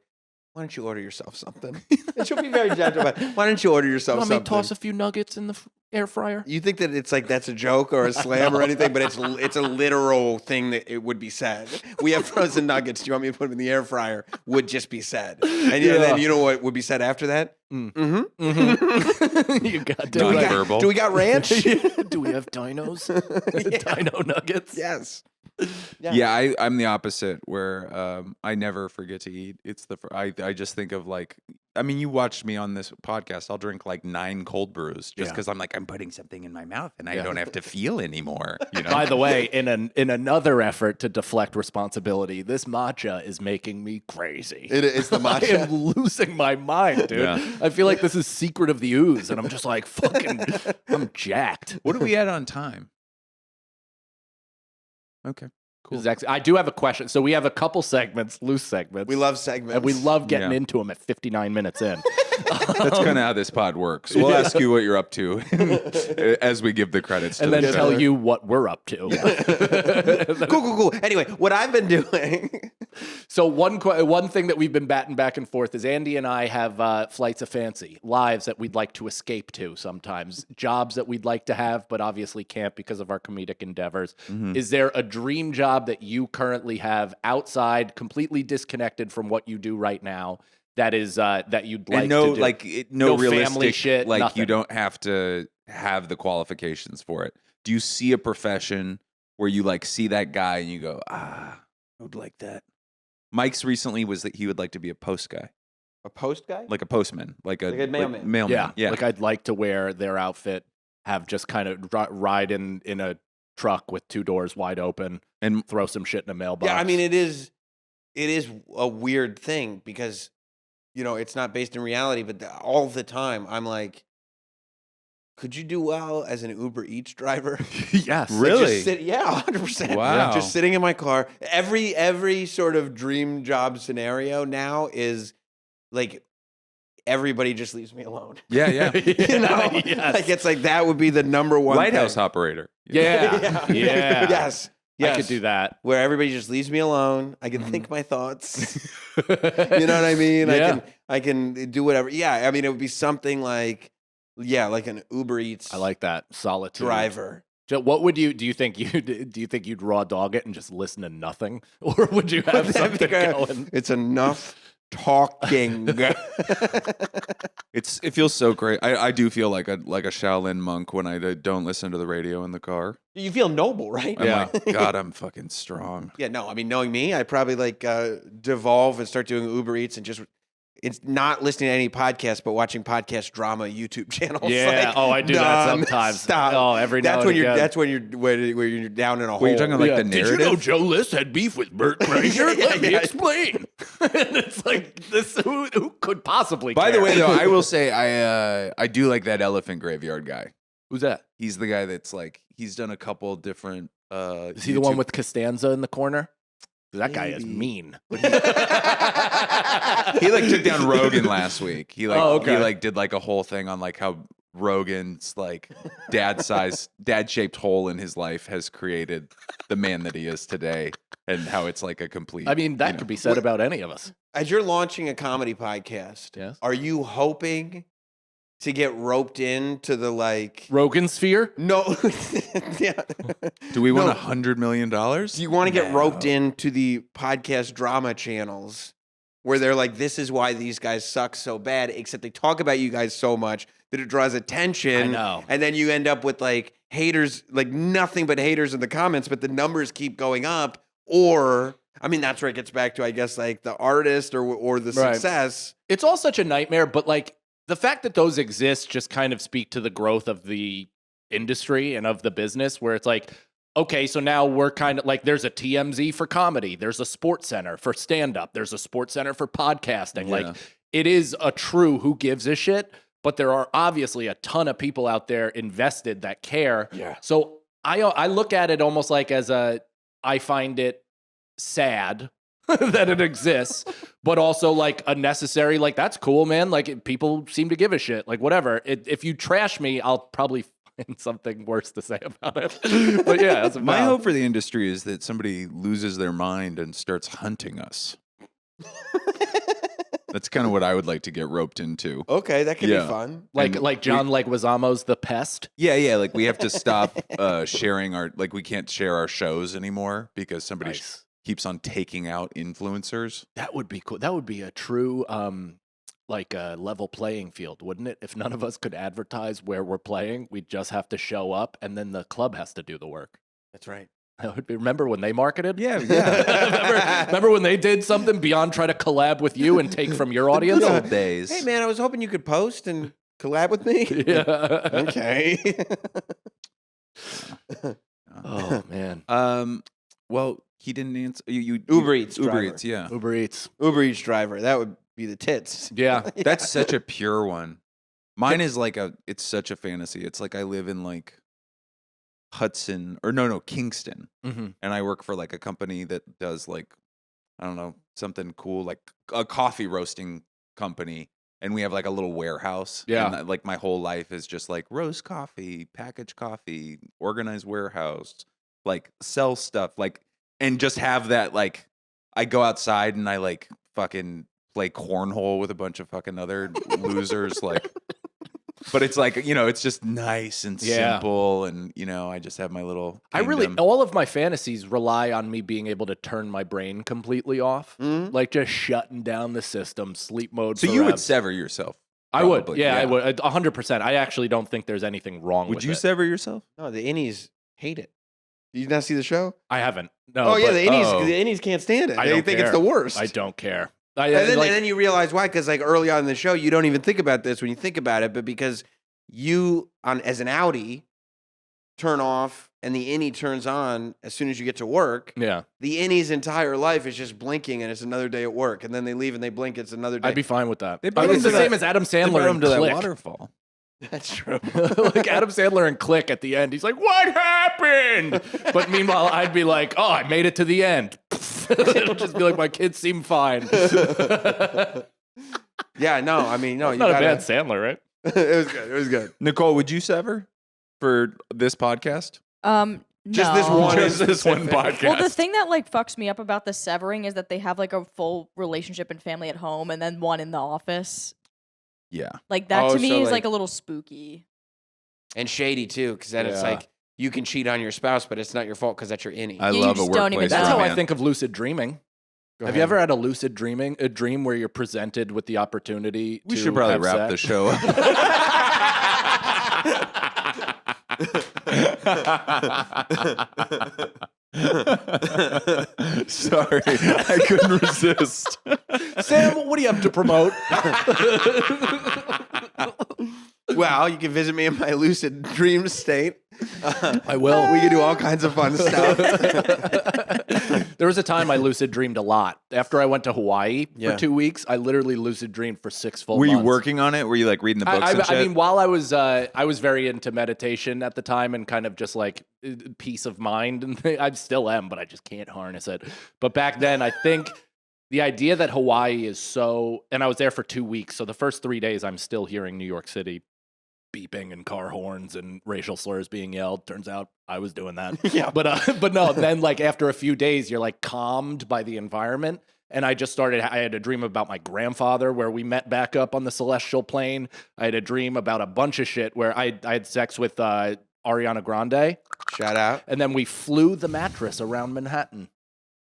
why don't you order yourself something? And she'll be very gentle about it. Why don't you order yourself Want me to something? toss a few nuggets in the air fryer? You think that it's like that's a joke or a slam or anything, but it's a literal thing that it would be said. We have frozen nuggets. Do you want me to put them in the air fryer? Would just be said. And then you know what would be said after that? Mm-hmm. You got Do we got, Nonverbal. do we got ranch? Do we have dinos? Dino nuggets? Yes. Yeah, I'm the opposite, where I never forget to eat. It's I just think of like, I mean, you watched me on this podcast. I'll drink like 9 cold brews just because I'm like, I'm putting something in my mouth and I don't have to feel anymore. You know. By the way, in another effort to deflect responsibility, this matcha is making me crazy. It's the I matcha. am losing my mind, dude. Yeah. I feel like this is Secret of the Ooze, and I'm just like fucking, I'm jacked. What are we at on time? Okay. Cool. I do have a question. So we have a couple segments, loose segments. We love segments. and we love getting Yeah. into them at 59 minutes in. That's kind of how this pod works. We'll ask you what you're up to as we give the credits to And the then show. tell you what we're up to. Cool. Anyway, what I've been doing. So one thing that we've been batting back and forth is Andy and I have flights of fancy, lives that we'd like to escape to sometimes, jobs that we'd like to have, but obviously can't because of our comedic endeavors. Is there a dream job that you currently have outside, completely disconnected from what you do right now, that is that you'd like and no, to do? like no family realistic shit, like nothing. you don't have to have the qualifications for it. Do you see a profession where you like see that guy and you go, I would like that? Mike's recently was that he would like to be a post guy, A post guy? like a postman, like a mailman. mailman. Yeah. Like I'd like to wear their outfit, have just kind of ride in a truck with 2 doors wide open and throw some shit in a mailbox. Yeah, I mean, it is a weird thing because, you know, it's not based in reality, but all the time I'm like, could you do well as an Uber Eats driver? yes. Like, Really? just sit, yeah, 100%. Wow. Just sitting in my car. Every sort of dream job scenario now is like everybody just leaves me alone. yeah. You know? Yes. Like it's like that would be the number one Lighthouse thing. operator. Yeah. Yeah. Yes. Yes. I could do that. Where everybody just leaves me alone. I can think my thoughts. You know what I mean? Yeah. I can do whatever. Yeah, I mean, it would be something like, like an Uber Eats I like that. Solitude. driver. What would you do? You think you'd raw dog it and just listen to nothing, or would you have something going? It's enough talking. It feels so great. I do feel like a Shaolin monk when I don't listen to the radio in the car. You feel noble, right? I'm like, God, I'm fucking strong. Yeah, no, I mean, knowing me, I'd probably like devolve and start doing Uber Eats and just it's not listening to any podcast, but watching podcast drama YouTube channels. Yeah. I do that sometimes. Stop. Oh, every now and again. That's when you're down in a hole. Well, you're talking like the narrative. Did you know Joe List had beef with Bert Kreischer? Let me explain. It's like this. Who could possibly? By the care? way, though, I will say I do like that elephant graveyard guy. Who's that? He's the guy that's like he's done a couple different. Is he the one with Costanza in the corner? That guy is mean. He like took down Rogan last week. He did like a whole thing on like how Rogan's like dad shaped hole in his life has created the man that he is today, and how it's like a complete. I mean, that could be said about any of us. As you're launching a comedy podcast, Yes. Are you hoping to get roped into the like Rogan sphere? No, yeah. Do we want $100 million? Do you want to get roped into the podcast drama channels where they're like, this is why these guys suck so bad, except they talk about you guys so much that it draws attention. I know. And then you end up with like haters, like nothing but haters in the comments, but the numbers keep going up. Or, I mean, that's where it gets back to, I guess, like the artist or the Right. success. It's all such a nightmare, but like the fact that those exist just kind of speak to the growth of the industry and of the business, where it's like, okay, so now we're kind of like, there's a TMZ for comedy, there's a Sports Center for stand-up, there's a Sports Center for podcasting. Yeah. Like, it is a true who gives a shit, but there are obviously a ton of people out there invested that care. Yeah. So I look at it almost like I find it sad that it exists, but also like a necessary, like, that's cool, man. Like, people seem to give a shit, like, whatever. If you trash me, I'll probably find something worse to say about it. But yeah, that's My hope for the industry is that somebody loses their mind and starts hunting us. That's kind of what I would like to get roped into. Okay, that could Yeah. be fun. like John Leguizamo's The Pest. Yeah, like we have to stop sharing we can't share our shows anymore because somebody Nice. keeps on taking out influencers. That would be cool. That would be a true like a level playing field, wouldn't it? If none of us could advertise where we're playing, we'd just have to show up, and then the club has to do the work. That's right. That would be, remember when they marketed? Yeah. remember when they did something beyond try to collab with you and take from your audience? Good old days. Hey, man, I was hoping you could post and collab with me. Yeah. Okay. Oh man. Well, he didn't answer. You Uber Eats Uber driver. Eats, yeah. Uber Eats. Uber Eats driver. That would be the tits. Yeah. That's such a pure one. Mine is like it's such a fantasy. It's like I live in like Hudson or no, Kingston. Mm-hmm. And I work for like a company that does like, I don't know, something cool, like a coffee roasting company. And we have like a little warehouse. Yeah. And like my whole life is just like roast coffee, package coffee, organized warehouse, like sell stuff, like, and just have that, like, I go outside and I like fucking play cornhole with a bunch of fucking other losers, like, but it's like, it's just nice and simple. And, I just have my little kingdom. All of my fantasies rely on me being able to turn my brain completely off. Mhm. Like just shutting down the system, sleep mode. So for you would reps. sever yourself. I would. probably, Yeah, I would. 100%. I actually don't think there's anything wrong with Would you it. sever yourself? No, the innies hate it. Did you not see the show? I haven't. No. Oh, yeah, but the innies. oh. The innies can't stand it. I They don't think it's care. the worst. I don't care. And then you realize why, because like early on in the show, you don't even think about this when you think about it, but because you, as an Outie, turn off and the innie turns on as soon as you get to work, Yeah. the innie's entire life is just blinking and it's another day at work, and then they leave and they blink, it's another day. I'd be fine with that. They brought It's him the to same that- as Adam They Sandler brought him and to that Click. waterfall. That's true. Like Adam Sandler and Click at the end. He's like, "What happened?" But meanwhile, I'd be like, "Oh, I made it to the end." It'll just be like, "My kids seem fine." Yeah, no, I mean, no, you Not gotta, a bad Sandler, right? It was good. It was good. Nicole, would you sever for this podcast? Just this No. one. Just this one specific. podcast. Well, the thing that like fucks me up about the severing is that they have like a full relationship and family at home, and then one in the office. Yeah. Like that Oh, to me so, is like- like a little spooky. And shady too, because then it's Yeah. like you can cheat on your spouse, but it's not your fault because that's your innie. I You love a just don't even workplace know. That's how I romance. think of lucid dreaming. Go Have you ahead. ever had a lucid dream where you're presented with the opportunity We to should probably have wrap the sex? show up. Sorry, I couldn't resist. Sam, what do you have to promote? Well, you can visit me in my lucid dream state. I will. We can do all kinds of fun stuff. There was a time I lucid dreamed a lot. After I went to Hawaii Yeah. for 2 weeks, I literally lucid dreamed for 6 full Were months. you working on it? Were you like reading the books and shit? I mean, while I was very into meditation at the time and kind of just like peace of mind, and I still am, but I just can't harness it. But back then, I think the idea that Hawaii is so, and I was there for 2 weeks, so the first 3 days, I'm still hearing New York City beeping and car horns and racial slurs being yelled. Turns out I was doing that. Yeah. But no, then like after a few days, you're like calmed by the environment. And I had a dream about my grandfather where we met back up on the celestial plane. I had a dream about a bunch of shit where I had sex with Ariana Grande. Shout out. And then we flew the mattress around Manhattan.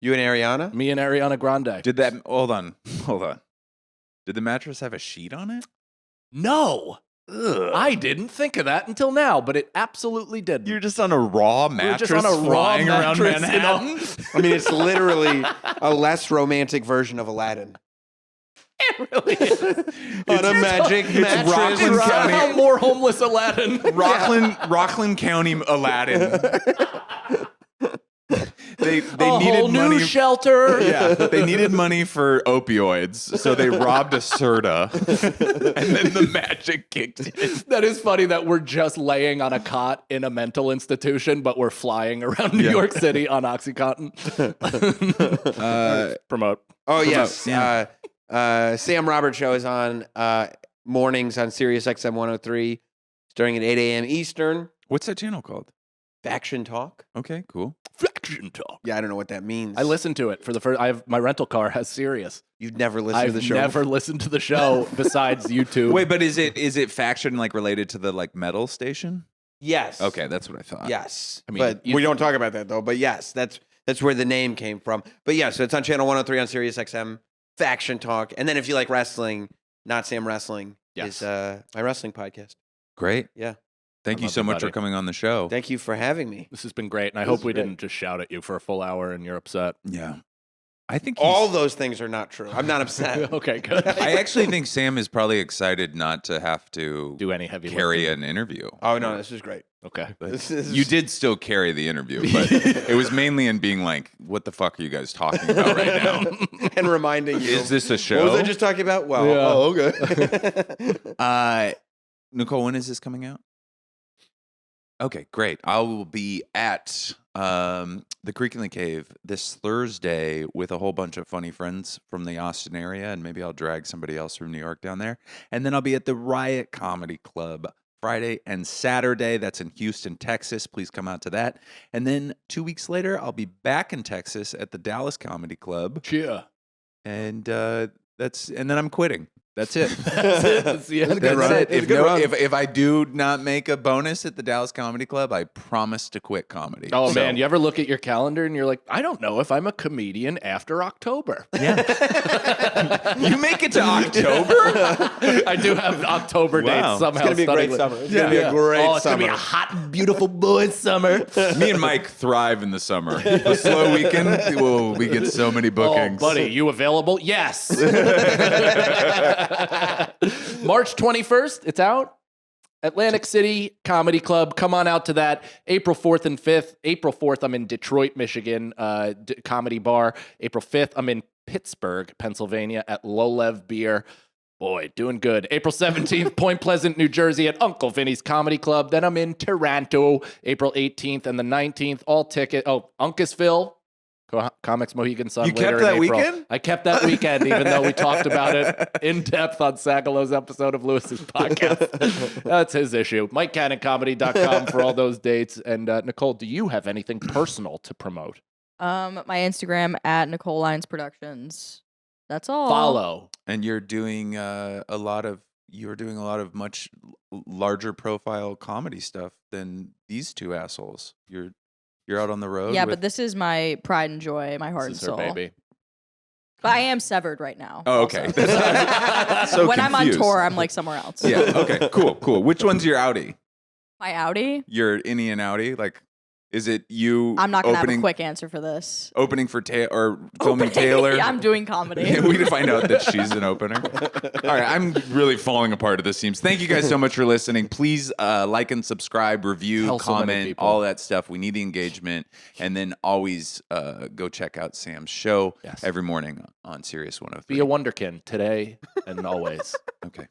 You and Ariana? Me and Ariana Grande. Did that? Hold on. Did the mattress have a sheet on it? No. I didn't think of that until now, but it absolutely did. You're just on a raw We were mattress just on a raw flying around mattress in Manhattan. I mean, it's literally a less romantic version of Aladdin. It really is. On a magic mattress. Rockland County. How more homeless Aladdin. Rockland County Aladdin. They A whole needed new money. shelter. Yeah, they needed money for opioids, so they robbed a Serta, and then the magic kicked in. That is funny that we're just laying on a cot in a mental institution, but we're flying around New Yeah. York City on Oxycontin. Promote. Oh, yes. Yeah. Sam Roberts show is on mornings on Sirius XM 103, starting at 8 a.m. Eastern. What's that channel called? Faction Talk. Okay, cool. Faction talk. Yeah, I don't know what that means. I listened to it for the first. My rental car has Sirius. You've never listened I've to the show? never listened to the show besides YouTube. Wait, but is it faction like related to the like metal station? Yes. Okay, that's what I thought. Yes. I mean, but you- we don't talk about that, though. But yes, that's where the name came from. But yeah, so it's on channel 103 on Sirius XM, Faction Talk. And then if you like wrestling, Not Sam Wrestling Yes. is my wrestling podcast. Great. Yeah. Thank I you love so you, much for buddy. coming on the show. Thank you for having me. This has been great, and I This hope is we great. didn't just shout at you for a full hour and you're upset. Yeah, I think All those things are not true. I'm not upset. Okay, good. I actually think Sam is probably excited not to have to Do any heavy carry lifting. an interview. Oh, no, this is great. Okay. This is You did still carry the interview, but it was mainly in being like, "What the fuck are you guys talking about right now? and reminding you. Is this a show?" What was I just talking about? Well, Yeah. oh, okay. Nicole, when is this coming out? Okay, great. I will be at the Creek in the Cave this Thursday with a whole bunch of funny friends from the Austin area, and maybe I'll drag somebody else from New York down there. And then I'll be at the Riot Comedy Club Friday and Saturday. That's in Houston, Texas. Please come out to that. And then 2 weeks later, I'll be back in Texas at the Dallas Comedy Club, Cheer. and then I'm quitting. That's it. That's it. That's the end. Good That's run. it. It was a good run. If I do not make a bonus at the Dallas Comedy Club, I promise to quit comedy. Oh So- man, you ever look at your calendar and you're like, I don't know if I'm a comedian after October. Yeah. You make it to October? I do have October Wow. dates somehow. It's going to be a great stunningly. summer. It's going to be a great Oh, it's summer. gonna be a hot, beautiful boy summer. Me and Mike thrive in the summer. The slow weekend, whoa, we get so many Oh, bookings. buddy, you available? Yes. March 21st, it's out. Atlantic City Comedy Club. Come on out to that. April 4th and 5th. April 4th, I'm in Detroit, Michigan, Comedy Bar. April 5th, I'm in Pittsburgh, Pennsylvania at Low Lev Beer. Boy, doing good. April 17th, Point Pleasant, New Jersey at Uncle Vinny's Comedy Club. Then I'm in Toronto, April 18th and the 19th. All ticket. Oh, Uncasville. Comics Mohegan Sun. You later kept in that April. weekend? I kept that weekend, even though we talked about it in depth on Sagalow's episode of Lewis's podcast. That's his issue. MikeCannonComedy.com for all those dates. And Nicole, do you have anything personal to promote? My Instagram at Nicole Lyons Productions. That's all. Follow. And you're doing a lot of much larger profile comedy stuff than these two assholes. You're out on the road. Yeah, with- but this is my pride and joy, my heart and This is her soul. baby. But I am severed right now. Oh, okay. also. I'm so when I'm on confused. tour, I'm like somewhere else. Yeah. Okay. Cool. Which one's your outie? My Outie? Your innie and outie? Like, is it you? I'm not gonna have opening, a quick answer for this. opening for or filming Taylor. Yeah, I'm doing comedy. We can find out that she's an opener. All right, I'm really falling apart at the seams. Thank you guys so much for listening. Please like and subscribe, review, Tell so many comment, people. all that stuff. We need the engagement. And then always go check out Sam's show Yes. every morning on Sirius 103. Be a Wunderkind today and always. Okay.